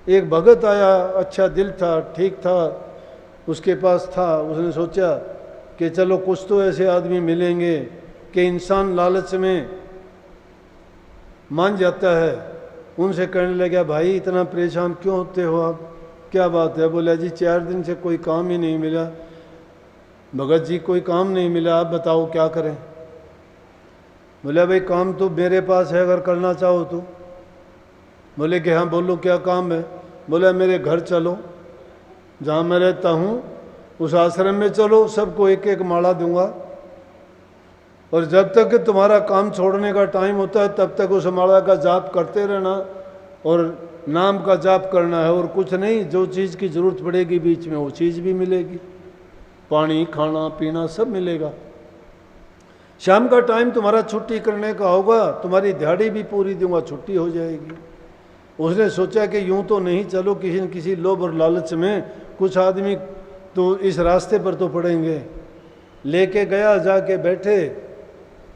एक भगत आया, अच्छा दिल था, ठीक था, उसके पास था। उसने सोचा कि चलो कुछ तो ऐसे आदमी मिलेंगे कि इंसान लालच में मान जाता है। उनसे कहने लगा, भाई इतना परेशान क्यों होते हो आप, क्या बात है? बोला जी 4 दिन से कोई काम ही नहीं मिला। भगत जी कोई काम नहीं मिला, आप बताओ क्या करें? बोले भाई काम तो मेरे पास है, अगर करना चाहो तो। बोले कि हाँ बोलो क्या काम है? बोला मेरे घर चलो, जहाँ मैं रहता हूँ उस आश्रम में चलो, सबको एक एक माला दूंगा, और जब तक तुम्हारा काम छोड़ने का टाइम होता है तब तक उस माला का जाप करते रहना, और नाम का जाप करना है और कुछ नहीं। जो चीज़ की ज़रूरत पड़ेगी बीच में वो चीज़ भी मिलेगी, पानी खाना पीना सब मिलेगा। शाम का टाइम तुम्हारा छुट्टी करने का होगा, तुम्हारी दिहाड़ी भी पूरी दूंगा, छुट्टी हो जाएगी। उसने सोचा कि यूं तो नहीं, चलो किसी न किसी लोभ और लालच में कुछ आदमी तो इस रास्ते पर तो पड़ेंगे। लेके गया, जाके बैठे,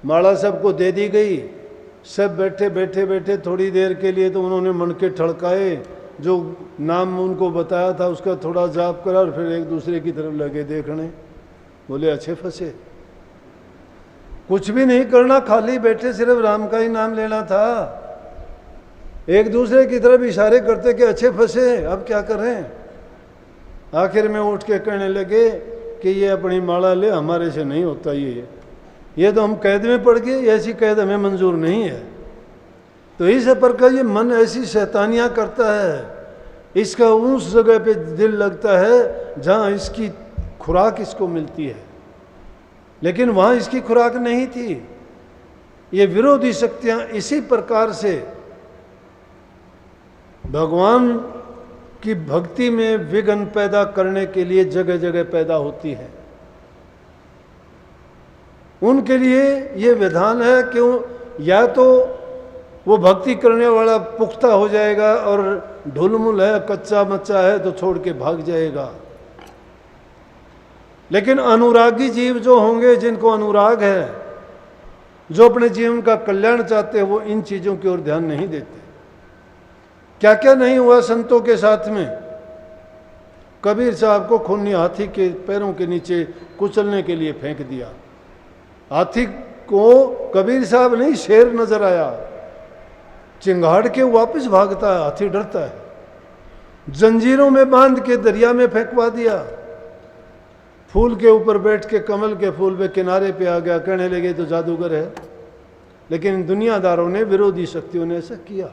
माला सबको दे दी गई, सब बैठे बैठे बैठे थोड़ी देर के लिए तो उन्होंने मन के ठड़काए, जो नाम उनको बताया था उसका थोड़ा जाप करा, और फिर एक दूसरे की तरफ लगे देखने। बोले अच्छे फंसे, कुछ भी नहीं करना, खाली बैठे सिर्फ राम का ही नाम लेना था। एक दूसरे की तरफ इशारे करते कि अच्छे फंसे, अब क्या करें। आखिर में उठ के कहने लगे कि ये अपनी माला ले, हमारे से नहीं होता ये तो हम कैद में पड़ गए, ऐसी कैद हमें मंजूर नहीं है। तो इस प्रकार ये मन ऐसी शैतानियाँ करता है, इसका उस जगह पे दिल लगता है जहाँ इसकी खुराक इसको मिलती है, लेकिन वहाँ इसकी खुराक नहीं थी। ये विरोधी शक्तियाँ इसी प्रकार से भगवान की भक्ति में विघ्न पैदा करने के लिए जगह जगह पैदा होती है। उनके लिए ये विधान है कि या तो वो भक्ति करने वाला पुख्ता हो जाएगा और ढुलमुल है, कच्चा मच्चा है तो छोड़ के भाग जाएगा। लेकिन अनुरागी जीव जो होंगे, जिनको अनुराग है, जो अपने जीवन का कल्याण चाहते हैं, वो इन चीज़ों की ओर ध्यान नहीं देते। क्या क्या नहीं हुआ संतों के साथ में। कबीर साहब को खूनी हाथी के पैरों के नीचे कुचलने के लिए फेंक दिया। हाथी को कबीर साहब नहीं, शेर नजर आया, चिंगाड़ के वापस भागता है, हाथी डरता है। जंजीरों में बांध के दरिया में फेंकवा दिया। फूल के ऊपर बैठ के कमल के फूल पे किनारे पे आ गया, कहने लगे तो जादूगर है। लेकिन दुनियादारों ने, विरोधी शक्तियों ने ऐसा किया।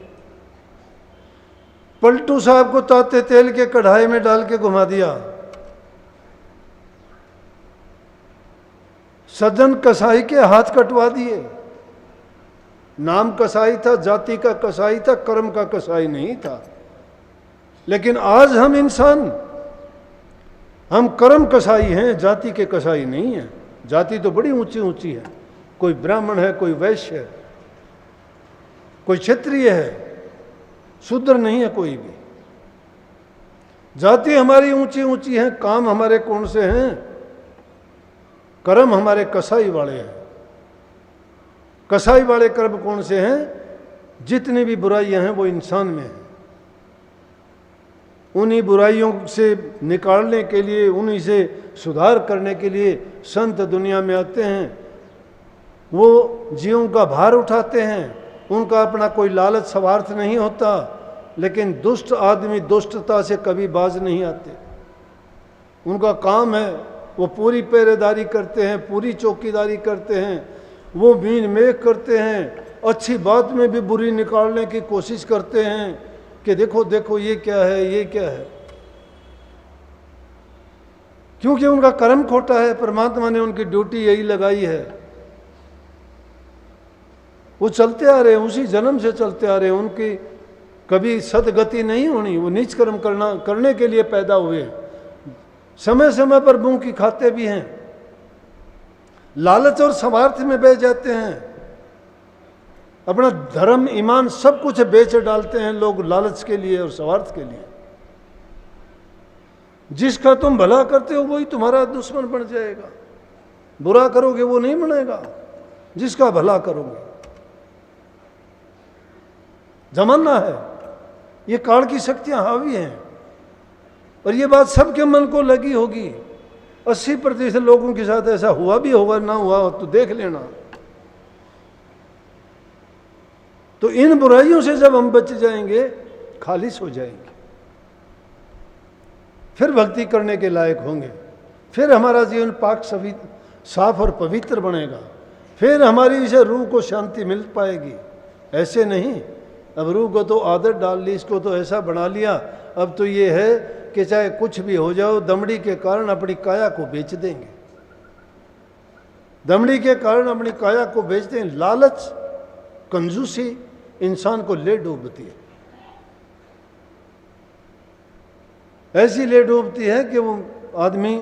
पलटू साहब को ताते तेल के कढ़ाई में डाल के घुमा दिया। सज्जन कसाई के हाथ कटवा दिए। नाम कसाई था, जाति का कसाई था, कर्म का कसाई नहीं था। लेकिन आज हम इंसान, हम कर्म कसाई हैं, जाति के कसाई नहीं हैं। जाति तो बड़ी ऊंची ऊंची है, कोई ब्राह्मण है, कोई वैश्य है, कोई क्षत्रिय है, शूद्र नहीं है कोई भी। जाति हमारी ऊंची ऊंची है, काम हमारे कौन से हैं, कर्म हमारे कसाई वाले हैं। कसाई वाले कर्म कौन से हैं? जितनी भी बुराइयां हैं वो इंसान में हैं। उन्हीं बुराइयों से निकालने के लिए, उन्हीं से सुधार करने के लिए संत दुनिया में आते हैं। वो जीवों का भार उठाते हैं। उनका अपना कोई लालच स्वार्थ नहीं होता, लेकिन दुष्ट आदमी दुष्टता से कभी बाज नहीं आते। उनका काम है, वो पूरी पहरेदारी करते हैं, पूरी चौकीदारी करते हैं, वो बीन मेघ करते हैं, अच्छी बात में भी बुरी निकालने की कोशिश करते हैं कि देखो देखो ये क्या है, ये क्या है। क्योंकि उनका कर्म खोटा है, परमात्मा ने उनकी ड्यूटी यही लगाई है। वो चलते आ रहे हैं, उसी जन्म से चलते आ रहे हैं। उनकी कभी सदगति नहीं होनी, वो नीच कर्म करने के लिए पैदा हुए। समय समय पर मुंह की खाते भी हैं, लालच और स्वार्थ में बह जाते हैं। अपना धर्म, ईमान सब कुछ बेच डालते हैं लोग लालच के लिए और स्वार्थ के लिए। जिसका तुम भला करते हो वही तुम्हारा दुश्मन बन जाएगा, बुरा करोगे वो नहीं बनेगा। जिसका भला करोगे, जमाना है, ये काल की शक्तियां हावी हैं और ये बात सबके मन को लगी होगी। 80% लोगों के साथ ऐसा हुआ भी होगा, ना हुआ हो तो देख लेना। तो इन बुराइयों से जब हम बच जाएंगे, खालिश हो जाएंगे, फिर भक्ति करने के लायक होंगे, फिर हमारा जीवन पाक साफ और पवित्र बनेगा, फिर हमारी इसे रूह को शांति मिल पाएगी। ऐसे नहीं, अब रूह को तो आदत डाल ली, इसको तो ऐसा बना लिया, अब तो ये है कि चाहे कुछ भी हो जाओ, दमड़ी के कारण अपनी काया को बेच देंगे। दमड़ी के कारण अपनी काया को बेच देंगे। लालच, कंजूसी इंसान को ले डूबती है, ऐसी ले डूबती है कि वो आदमी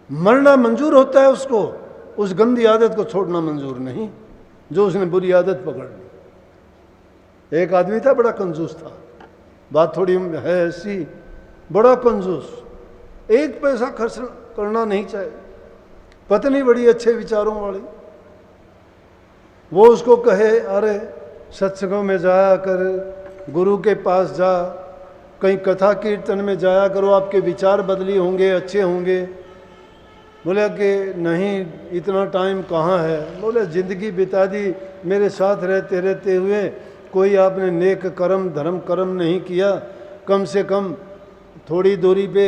मरना मंजूर होता है उसको, उस गंदी आदत को छोड़ना मंजूर नहीं जो उसने बुरी आदत पकड़ ली। एक आदमी था, बड़ा कंजूस था, बात थोड़ी है ऐसी, बड़ा कंजूस, एक पैसा खर्च करना नहीं चाहे। पत्नी बड़ी अच्छे विचारों वाली, वो उसको कहे अरे सत्संगों में जाया कर, गुरु के पास जा, कहीं कथा कीर्तन में जाया करो, आपके विचार बदली होंगे, अच्छे होंगे। बोले कि नहीं, इतना टाइम कहाँ है। बोले ज़िंदगी बिता दी मेरे साथ रहते रहते हुए, कोई आपने नेक कर्म धर्म कर्म नहीं किया, कम से कम थोड़ी दूरी पे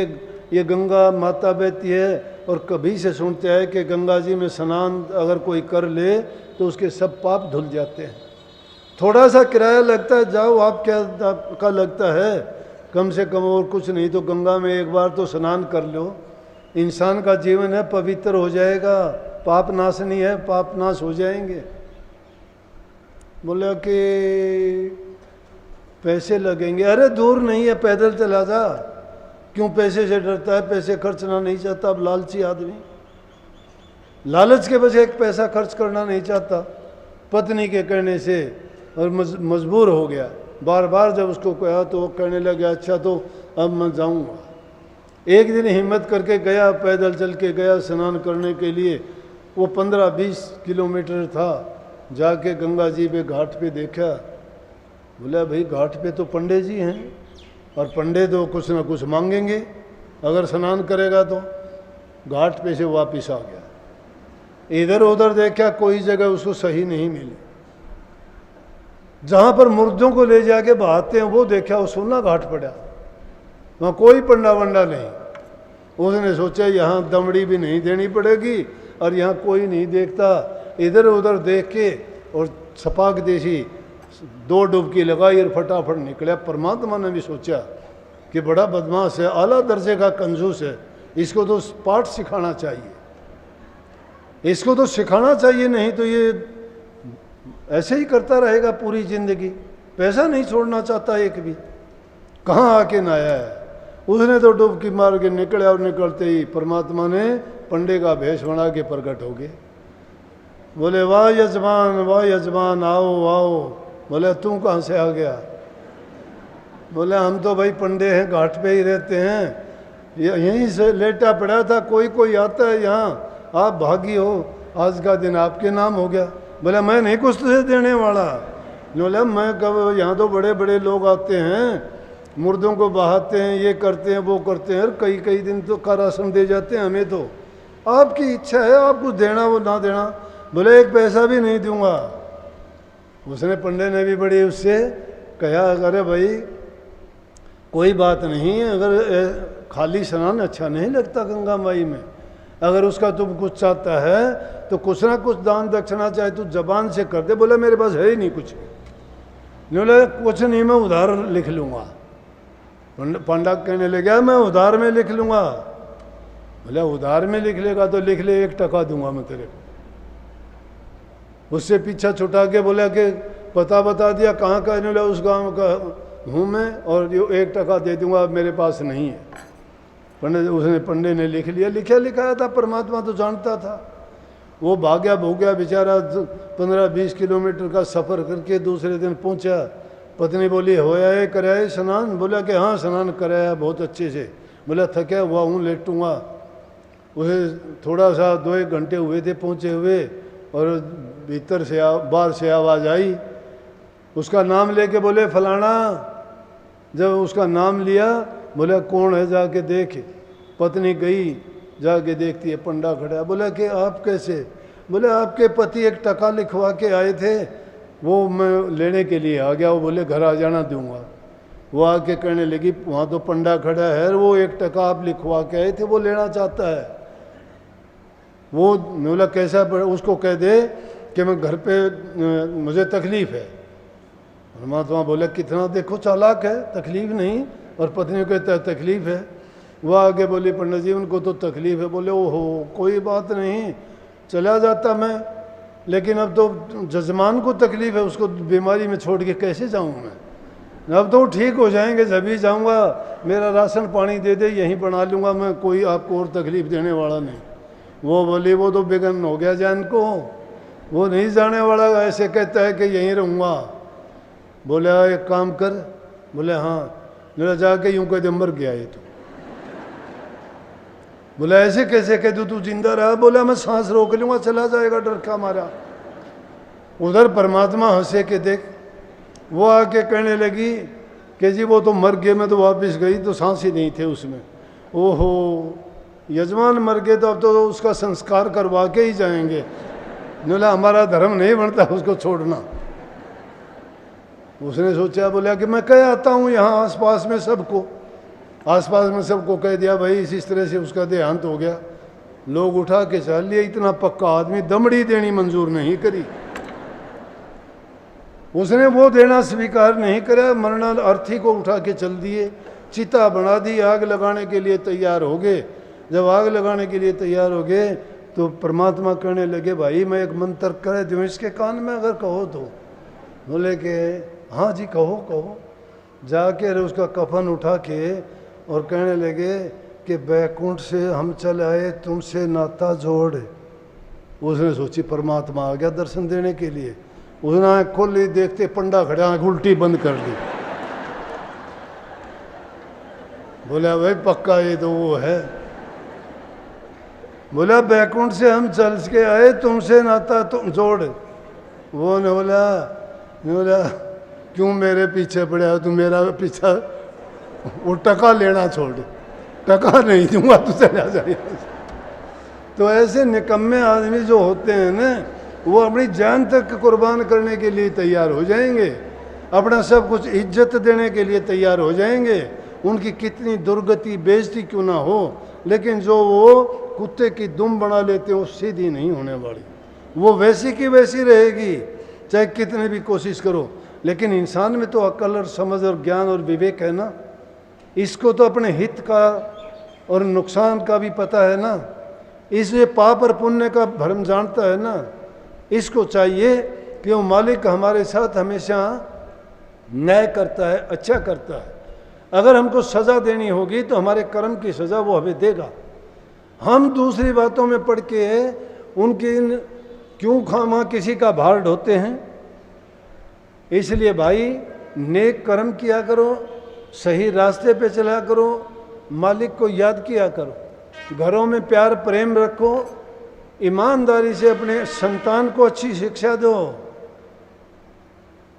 ये गंगा माता बहती है और कभी से सुनते हैं कि गंगा जी में स्नान अगर कोई कर ले तो उसके सब पाप धुल जाते हैं। थोड़ा सा किराया लगता है, जाओ, आप क्या आपका लगता है, कम से कम और कुछ नहीं तो गंगा में एक बार तो स्नान कर लो। इंसान का जीवन है, पवित्र हो जाएगा, पाप नाश नहीं है, पाप नाश हो जाएंगे। बोला कि पैसे लगेंगे, अरे दूर नहीं है, पैदल चला जा, क्यों पैसे से डरता है, पैसे खर्चना नहीं चाहता। अब लालची आदमी लालच के वजह एक पैसा खर्च करना नहीं चाहता, पत्नी के कहने से, और मजबूर हो गया। बार बार जब उसको कहा तो वो कहने लगा अच्छा तो अब मैं जाऊंगा। एक दिन हिम्मत करके गया, पैदल चल के गया स्नान करने के लिए। वो 15-20 किलोमीटर था। जाके गंगा जी पे घाट पे देखा, बोला भाई घाट पे तो पंडित जी हैं और पंडित तो कुछ ना कुछ मांगेंगे अगर स्नान करेगा तो। घाट पे से वापस आ गया, इधर उधर देखा, कोई जगह उसको सही नहीं मिली। जहाँ पर मुर्दों को ले जाके बहाते हैं वो देखा, वो सोना घाट पड़ा, वहाँ कोई पंडा वंडा नहीं। उसने सोचा यहाँ दमड़ी भी नहीं देनी पड़ेगी और यहाँ कोई नहीं देखता। इधर उधर देख के और छपाक देसी 2 डुबकी लगाई और फटाफट निकला। परमात्मा ने भी सोचा कि बड़ा बदमाश है, आला दर्जे का कंजूस है, इसको तो पाठ सिखाना चाहिए, इसको तो सिखाना चाहिए, नहीं तो ये ऐसे ही करता रहेगा पूरी जिंदगी, पैसा नहीं छोड़ना चाहता एक भी। कहाँ आके नहाया है। उसने तो डुबकी मार के निकला और निकलते ही परमात्मा ने पंडे का भेष बना के प्रकट हो गए। बोले वाह यजमान आओ आओ। बोले तू कहाँ से आ गया। बोले हम तो भाई पंडे हैं, घाट पे ही रहते हैं, यहीं से लेटा पड़ा था, कोई कोई आता है यहाँ, आप भागी हो, आज का दिन आपके नाम हो गया। बोले मैं नहीं कुछ तुझे देने वाला। बोले मैं कब, यहाँ तो बड़े बड़े लोग आते हैं, मुर्दों को बहाते हैं, ये करते हैं वो करते हैं, कई कई दिन तो का राशन दे जाते हैं, हमें तो आपकी इच्छा है, आप कुछ देना वो ना देना। बोले एक पैसा भी नहीं दूंगा। उसने पंडे ने भी बड़ी उससे कहा अरे भाई कोई बात नहीं, अगर खाली स्नान अच्छा नहीं लगता गंगा माई में, अगर उसका तुम कुछ चाहता है तो कुछ ना कुछ दान दक्षिणा चाहे तू जबान से कर दे। बोले मेरे पास है ही नहीं कुछ। बोले कुछ नहीं, मैं उधार लिख लूँगा। पंडा कहने लगा मैं उधार में लिख लूँगा। बोले उधार में लिख लेगा तो लिख ले, 1 टका दूंगा मैं तेरे को। उससे पीछा छुटा के बोला कि पता बता दिया कहाँ का, नहीं उस गांव का हूँ मैं और जो 1 टका दे दूंगा, अब मेरे पास नहीं है। पंडे ने लिख लिया, लिखाया था, परमात्मा तो जानता था। वो भाग्या भूग्या बेचारा 15-20 किलोमीटर का सफ़र करके दूसरे दिन पहुंचा। पत्नी बोली होया है कराया स्नान। बोला कि हाँ स्नान कराया बहुत अच्छे से। बोला थका हुआ हूँ, लेटूंगा। उसे थोड़ा सा 2-1 घंटे हुए थे पहुँचे हुए और भीतर से बाहर से आवाज़ आई, उसका नाम लेके बोले फलाना। जब उसका नाम लिया बोला कौन है जाके देख। पत्नी गई, जाके देखती है पंडा खड़ा। बोला कि आप कैसे। बोले आपके पति 1 टका लिखवा के आए थे, वो मैं लेने के लिए आ गया। वो बोले घर आ जाना दूंगा। वो आके कहने लगी वहाँ तो पंडा खड़ा है, वो 1 टका आप लिखवा के आए थे, वो लेना चाहता है। वो बोला कैसा, उसको कह दे कि मैं घर पे मुझे तकलीफ़ है। परमात्मा बोले कितना देखो चालाक है, तकलीफ़ नहीं। और पत्नी को कहता है तकलीफ़ है। वो आगे बोली पंडित जी उनको तो तकलीफ़ है। बोले ओहो कोई बात नहीं, चला जाता मैं, लेकिन अब तो जजमान को तकलीफ़ है, उसको बीमारी में छोड़ के कैसे जाऊँ मैं। अब तो ठीक हो जाएंगे जब ही जाऊँगा, मेरा राशन पानी दे दे यहीं बना लूँगा मैं, कोई आपको और तकलीफ़ देने वाला नहीं। वो बोली वो तो बेगन हो गया जान को, वो नहीं जाने वाला, ऐसे कहता है कि यहीं रहूँगा। बोले एक काम कर। बोले हाँ। मेरा जाके यूँ कह दे मर गया ये तो। बोला ऐसे कैसे कह दूँ, तू जिंदा रहा। बोला मैं सांस रोक लूँगा, चला जाएगा डर का मारा। उधर परमात्मा हंसे के देख। वो आके कहने लगी कि जी वो तो मर गए, मैं तो वापस गई तो सांस ही नहीं थे उसमें। ओहो यजमान मर गए तो अब तो उसका संस्कार करवा के ही जाएंगे। बोला हमारा धर्म नहीं बनता उसको छोड़ना। उसने सोचा, बोला कि मैं कह आता हूँ यहाँ आसपास में सबको, आसपास में सबको कह दिया भाई इस तरह से उसका देहांत हो गया। लोग उठा के चल लिए, इतना पक्का आदमी, दमड़ी देनी मंजूर नहीं करी। उसने वो देना स्वीकार नहीं करा, मरना अर्थी को उठा के चल दिए, चिता बना दी, आग लगाने के लिए तैयार हो गए। जब आग लगाने के लिए तैयार हो गए तो परमात्मा कहने लगे, भाई मैं एक मंत्र कह दूँ इसके कान में अगर कहो तो? बोले कि हाँ जी कहो कहो। जाके उसका कफन उठा के और कहने लगे कि बैकुंठ से हम चल आए तुमसे नाता जोड़। उसने सोची परमात्मा आ गया दर्शन देने के लिए। उसने आँख खोल ली, देखते पंडा खड़ा, आँख उल्टी बंद कर दी। बोला भाई पक्का ये तो वो है। बोला बैकुंठ से हम चल के आए तुमसे नाता तुम जोड़। वो ने बोला क्यों मेरे पीछे पड़ा, तू मेरा पीछा, वो टका लेना छोड़, टका नहीं दूंगा तू चला जाए। तो ऐसे निकम्मे आदमी जो होते हैं ना, वो अपनी जान तक कुर्बान करने के लिए तैयार हो जाएंगे, अपना सब कुछ इज्जत देने के लिए तैयार हो जाएंगे, उनकी कितनी दुर्गति बेइज्जती क्यों ना हो, लेकिन जो वो कुत्ते की दुम बना लेते हैं वो सीधी नहीं होने वाली, वो वैसी की वैसी रहेगी चाहे कितने भी कोशिश करो। लेकिन इंसान में तो अक्ल और समझ और ज्ञान और विवेक है ना, इसको तो अपने हित का और नुकसान का भी पता है ना, इसलिए पाप और पुण्य का भरम जानता है ना। इसको चाहिए कि वो मालिक हमारे साथ हमेशा न्याय करता है, अच्छा करता है। अगर हमको सज़ा देनी होगी तो हमारे कर्म की सज़ा वो हमें देगा। हम दूसरी बातों में पढ़ के उनकी क्यों खामा किसी का भार ढोते हैं। इसलिए भाई नेक कर्म किया करो, सही रास्ते पे चला करो, मालिक को याद किया करो, घरों में प्यार प्रेम रखो, ईमानदारी से अपने संतान को अच्छी शिक्षा दो,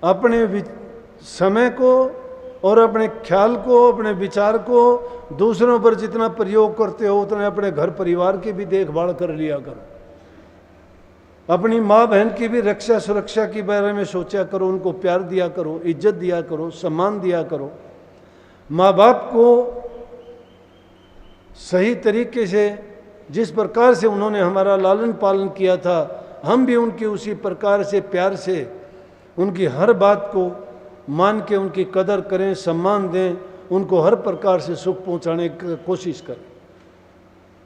अपने समय को और अपने ख्याल को, अपने विचार को दूसरों पर जितना प्रयोग करते हो उतना अपने घर परिवार की भी देखभाल कर लिया करो। अपनी माँ बहन की भी रक्षा सुरक्षा के बारे में सोचा करो, उनको प्यार दिया करो, इज्जत दिया करो, सम्मान दिया करो। माँ बाप को सही तरीके से जिस प्रकार से उन्होंने हमारा लालन पालन किया था, हम भी उनकी उसी प्रकार से प्यार से उनकी हर बात को मान के उनकी कदर करें, सम्मान दें, उनको हर प्रकार से सुख पहुंचाने की कोशिश करें।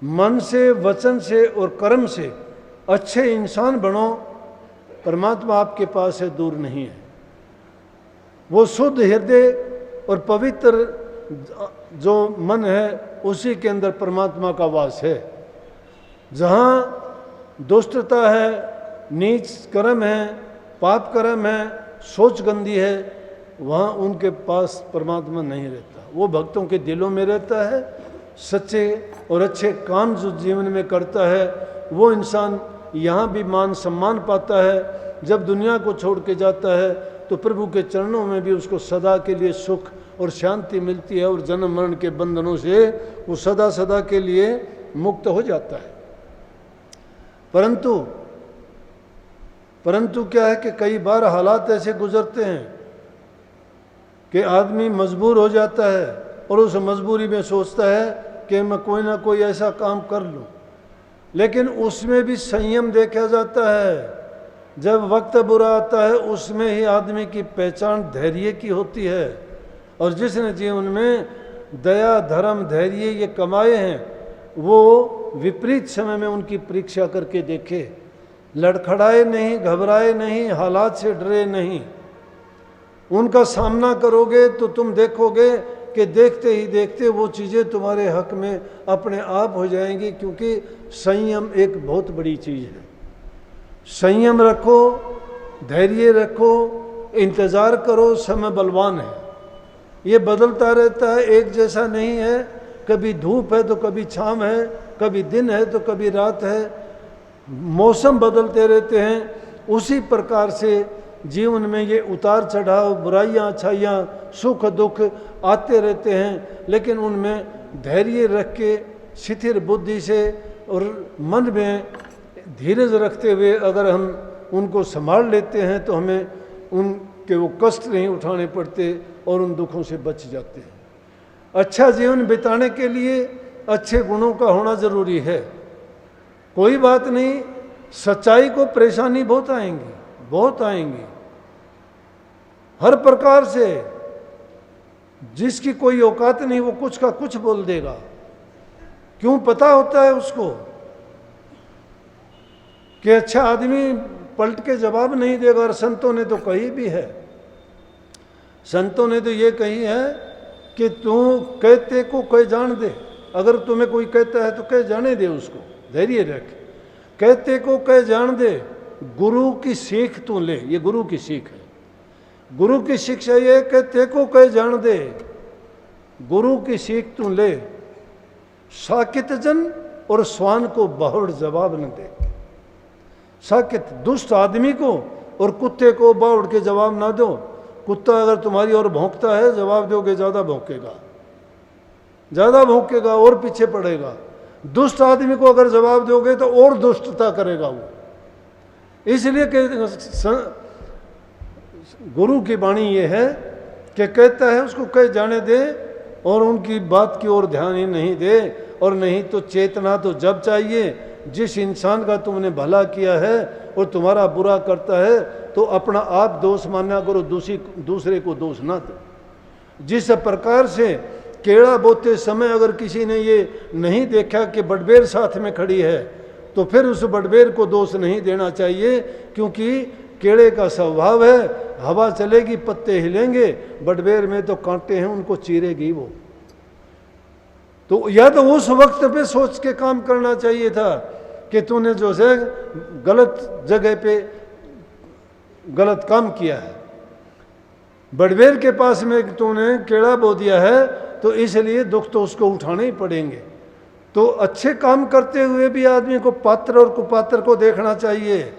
मन से, वचन से और कर्म से अच्छे इंसान बनो। परमात्मा आपके पास है, दूर नहीं है। वो शुद्ध हृदय और पवित्र जो मन है उसी के अंदर परमात्मा का वास है। जहाँ दुष्टता है, नीच कर्म है, पाप कर्म है, सोच गंदी है, वहाँ उनके पास परमात्मा नहीं रहता। वो भक्तों के दिलों में रहता है। सच्चे और अच्छे काम जो जीवन में करता है वो इंसान यहाँ भी मान सम्मान पाता है। जब दुनिया को छोड़ के जाता है तो प्रभु के चरणों में भी उसको सदा के लिए सुख और शांति मिलती है और जन्म मरण के बंधनों से वो सदा सदा के लिए मुक्त हो जाता है। परंतु क्या है कि कई बार हालात ऐसे गुजरते हैं कि आदमी मजबूर हो जाता है और उस मजबूरी में सोचता है कि मैं कोई ना कोई ऐसा काम कर लूं, लेकिन उसमें भी संयम देखा जाता है। जब वक्त बुरा आता है उसमें ही आदमी की पहचान धैर्य की होती है। और जिसने जीवन में दया, धर्म, धैर्य ये कमाए हैं वो विपरीत समय में उनकी परीक्षा करके देखे। लड़खड़ाए नहीं, घबराए नहीं, हालात से डरे नहीं, उनका सामना करोगे तो तुम देखोगे कि देखते ही देखते वो चीज़ें तुम्हारे हक में अपने आप हो जाएंगी। क्योंकि संयम एक बहुत बड़ी चीज़ है। संयम रखो, धैर्य रखो, इंतज़ार करो। समय बलवान है, ये बदलता रहता है, एक जैसा नहीं है। कभी धूप है तो कभी छाँव है, कभी दिन है तो कभी रात है, मौसम बदलते रहते हैं। उसी प्रकार से जीवन में ये उतार चढ़ाव, बुराइयां, अच्छाइयाँ, सुख दुख आते रहते हैं। लेकिन उनमें धैर्य रख के, स्थिर बुद्धि से और मन में धीरज रखते हुए अगर हम उनको संभाल लेते हैं तो हमें उन कि वो कष्ट नहीं उठाने पड़ते और उन दुखों से बच जाते हैं। अच्छा जीवन बिताने के लिए अच्छे गुणों का होना जरूरी है। कोई बात नहीं, सच्चाई को परेशानी बहुत आएंगी, बहुत आएंगी, हर प्रकार से। जिसकी कोई औकात नहीं वो कुछ का कुछ बोल देगा। क्यों? पता होता है उसको कि अच्छा आदमी पलट के जवाब नहीं देगा। और संतों ने तो कही भी है, संतों ने तो ये कही है कि तू कहते को कह जान दे। अगर तुम्हें कोई कहता है तो कह जाने दे उसको, धैर्य रख। कहते को कह जान दे, गुरु की सीख तू ले। ये गुरु की सीख है। गुरु की शिक्षा ये कहते को कह जान दे, गुरु की सीख तू ले। साकित जन और स्वान को बावड़ जवाब न दे। साकित दुष्ट आदमी को और कुत्ते को बावड़ के जवाब ना दो। कुत्ता अगर तुम्हारी ओर भौंकता है, जवाब दोगे ज़्यादा भौंकेगा, ज़्यादा भौंकेगा और पीछे पड़ेगा। दुष्ट आदमी को अगर जवाब दोगे तो और दुष्टता करेगा वो। इसलिए गुरु की वाणी ये है कि कहता है उसको कह जाने दे और उनकी बात की ओर ध्यान ही नहीं दे। और नहीं तो चेतना तो जब चाहिए। जिस इंसान का तुमने भला किया है और तुम्हारा बुरा करता है तो अपना आप दोष माना करो, दूसरे को दोष ना दो। जिस प्रकार से केड़ा बोते समय अगर किसी ने ये नहीं देखा कि बड़बेर साथ में खड़ी है तो फिर उस बड़बेर को दोष नहीं देना चाहिए, क्योंकि केड़े का स्वभाव है हवा चलेगी पत्ते हिलेंगे, बड़बेर में तो कांटे हैं उनको चीरेगी वो। तो या तो उस वक्त पे सोच के काम करना चाहिए था कि तूने जो है गलत जगह पे गलत काम किया है। बड़बेर के पास में तूने केड़ा बो दिया है तो इसलिए दुख तो उसको उठाने ही पड़ेंगे। तो अच्छे काम करते हुए भी आदमी को पात्र और कुपात्र को देखना चाहिए।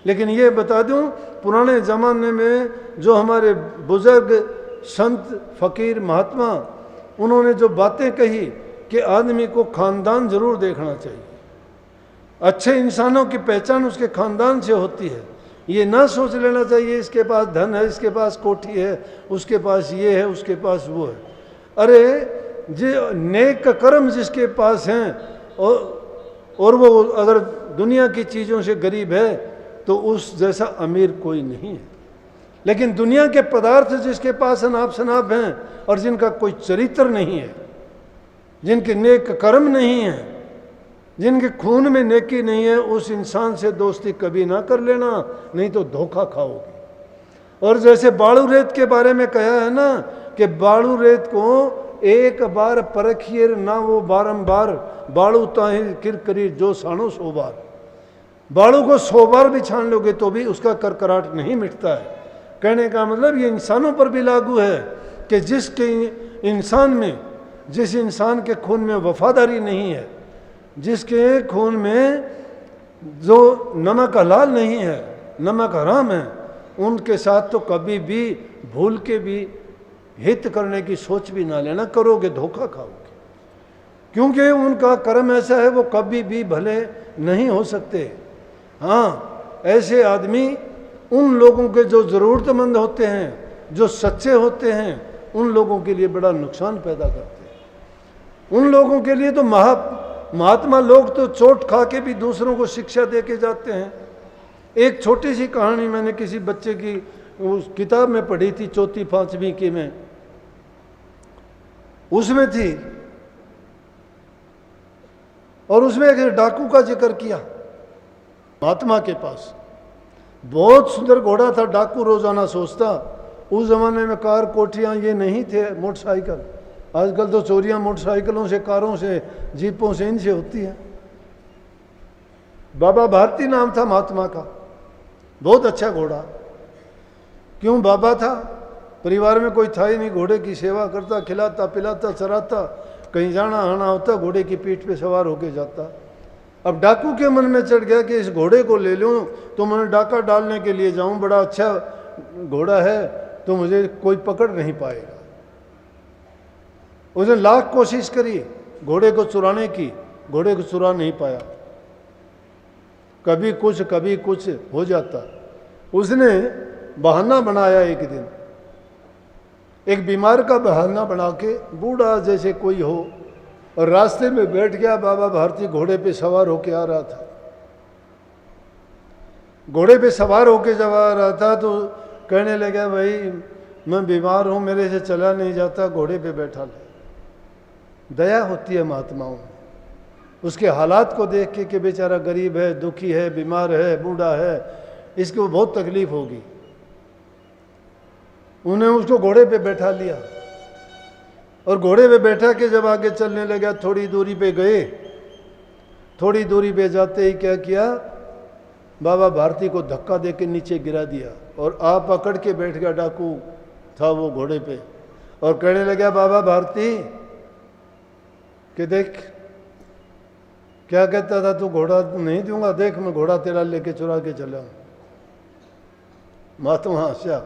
लेकिन ये बता दूं, पुराने ज़माने में जो हमारे बुजुर्ग संत फकीर महात्मा उन्होंने जो बातें कही कि आदमी को खानदान जरूर देखना चाहिए। अच्छे इंसानों की पहचान उसके खानदान से होती है। ये ना सोच लेना चाहिए इसके पास धन है, इसके पास कोठी है, उसके पास ये है, उसके पास वो है। अरे जो नेक कर्म जिसके पास हैं और वो अगर दुनिया की चीज़ों से गरीब है तो उस जैसा अमीर कोई नहीं है। लेकिन दुनिया के पदार्थ जिसके पास अनाप शनाप हैं और जिनका कोई चरित्र नहीं है, जिनके नेक कर्म नहीं है, जिनके खून में नेकी नहीं है, उस इंसान से दोस्ती कभी ना कर लेना, नहीं तो धोखा खाओगे। और जैसे बालू रेत के बारे में कहा है ना कि बालू रेत को एक बार परखिए ना वो बारंबार, बालू ताहि किरकरी जो सानो 100 बार। बालू को 100 बार भी छान लोगे तो भी उसका करकराट नहीं मिटता है। कहने का मतलब ये इंसानों पर भी लागू है कि जिसके इंसान में, जिस इंसान के खून में वफादारी नहीं है, जिसके खून में जो नमक हलाल नहीं है, नमक हराम है, उनके साथ तो कभी भी भूल के भी हित करने की सोच भी ना लेना, करोगे धोखा खाओगे। क्योंकि उनका कर्म ऐसा है वो कभी भी भले नहीं हो सकते। हाँ, ऐसे आदमी उन लोगों के जो ज़रूरतमंद होते हैं, जो सच्चे होते हैं, उन लोगों के लिए बड़ा नुकसान पैदा करते हैं। उन लोगों के लिए तो महात्मा लोग तो चोट खा के भी दूसरों को शिक्षा दे के जाते हैं। एक छोटी सी कहानी मैंने किसी बच्चे की उस किताब में पढ़ी थी, 4वीं 5वीं की में, उसमें थी और उसमें एक डाकू का जिक्र किया। महात्मा के पास बहुत सुंदर घोड़ा था। डाकू रोजाना सोचता, उस जमाने में कार कोठियां ये नहीं थे, मोटरसाइकिल। आजकल तो चोरियां मोटरसाइकिलों से, कारों से, जीपों से, इनसे होती है। बाबा भारती नाम था महात्मा का, बहुत अच्छा घोड़ा। क्यों? बाबा था, परिवार में कोई था ही नहीं, घोड़े की सेवा करता, खिलाता पिलाता चराता, कहीं जाना आना होता घोड़े की पीठ पे सवार होके जाता। अब डाकू के मन में चढ़ गया कि इस घोड़े को ले लूं तो मैं डाका डालने के लिए जाऊं, बड़ा अच्छा घोड़ा है तो मुझे कोई पकड़ नहीं पाएगा। उसने लाख कोशिश करी घोड़े को चुराने की, घोड़े को चुरा नहीं पाया। कभी कुछ हो जाता। उसने बहाना बनाया एक दिन, एक बीमार का बहाना बना के बूढ़ा जैसे कोई हो और रास्ते में बैठ गया। बाबा भारती घोड़े पे सवार होके आ रहा था। घोड़े पे सवार होके जब आ रहा था तो कहने लगा, भाई मैं बीमार हूँ, मेरे से चला नहीं जाता, घोड़े पे बैठा ले। दया होती है महात्माओं में, उसके हालात को देख के कि बेचारा गरीब है, दुखी है, बीमार है, बूढ़ा है, इसको बहुत तकलीफ होगी। उन्हें उसको घोड़े पे बैठा लिया और घोड़े पे बैठा के जब आगे चलने लगा, थोड़ी दूरी पे गए। थोड़ी दूरी पे जाते ही क्या किया, बाबा भारती को धक्का दे के नीचे गिरा दिया और आप पकड़ के बैठ गया। डाकू था वो घोड़े पे और कहने लगा, बाबा भारती कि देख, क्या कहता था तू, घोड़ा नहीं दूंगा, देख मैं घोड़ा तेरा लेके चुरा के चला। महात्मा हंसा।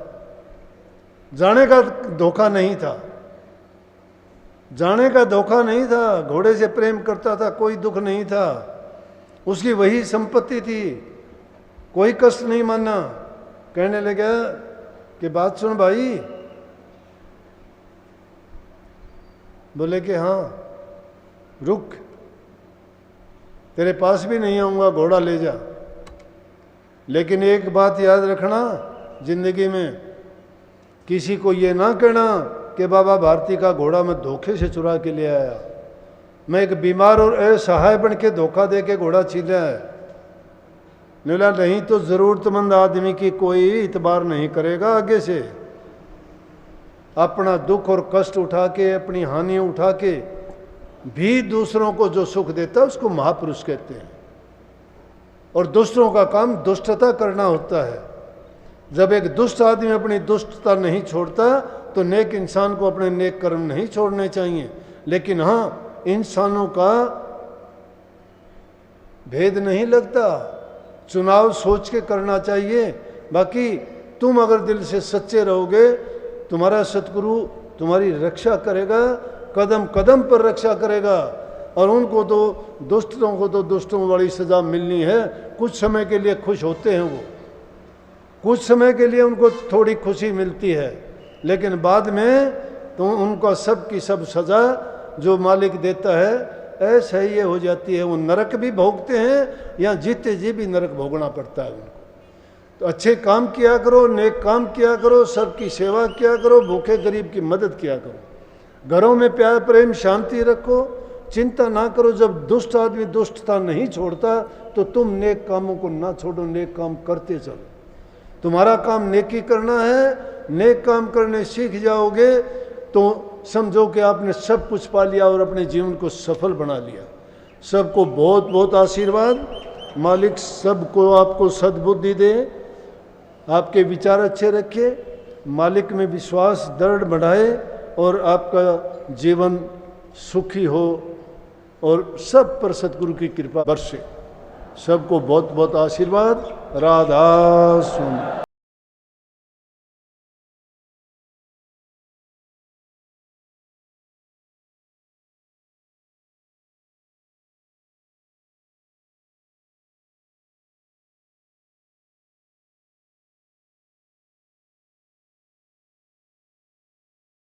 जाने का धोखा नहीं था, जाने का धोखा नहीं था। घोड़े से प्रेम करता था, कोई दुख नहीं था, उसकी वही संपत्ति थी, कोई कष्ट नहीं माना। कहने लगा कि बात सुन भाई। बोले कि हाँ, रुक, तेरे पास भी नहीं आऊँगा, घोड़ा ले जा, लेकिन एक बात याद रखना, जिंदगी में किसी को ये ना कहना कि बाबा भारती का घोड़ा मैं धोखे से चुरा के ले आया, मैं एक बीमार और असहाय बन के धोखा दे के घोड़ा छीना है। नहीं तो ज़रूरतमंद आदमी की कोई इतबार नहीं करेगा आगे से। अपना दुख और कष्ट उठा के, अपनी हानि उठा के भी दूसरों को जो सुख देता है उसको महापुरुष कहते हैं। और दुष्टों का काम दुष्टता करना होता है। जब एक दुष्ट आदमी अपनी दुष्टता नहीं छोड़ता तो नेक इंसान को अपने नेक कर्म नहीं छोड़ने चाहिए। लेकिन हाँ, इंसानों का भेद नहीं लगता, चुनाव सोच के करना चाहिए। बाकी तुम अगर दिल से सच्चे रहोगे, तुम्हारा सतगुरु तुम्हारी रक्षा करेगा, कदम कदम पर रक्षा करेगा। और उनको तो दुष्टों को तो दुष्टों वाली सजा मिलनी है। कुछ समय के लिए खुश होते हैं वो, कुछ समय के लिए उनको थोड़ी खुशी मिलती है, लेकिन बाद में तो उनका सब की सब सजा जो मालिक देता है ऐसा ही ये हो जाती है। वो नरक भी भोगते हैं या जीते जी भी नरक भोगना पड़ता है उनको। तो अच्छे काम किया करो, नेक काम किया करो, सबकी सेवा किया करो, भूखे गरीब की मदद किया करो, घरों में प्यार प्रेम शांति रखो, चिंता ना करो। जब दुष्ट आदमी दुष्टता नहीं छोड़ता तो तुम नेक कामों को ना छोड़ो, नेक काम करते चलो। तुम्हारा काम नेकी करना है, नेक काम करने सीख जाओगे तो समझो कि आपने सब कुछ पा लिया और अपने जीवन को सफल बना लिया। सबको बहुत बहुत आशीर्वाद। मालिक सबको आपको सद्बुद्धि दे, आपके विचार अच्छे रखे, मालिक में विश्वास दृढ़ बढ़ाए और आपका जीवन सुखी हो और सब पर सतगुरु की कृपा बरसे। सबको बहुत बहुत आशीर्वाद। राधा स्वामी।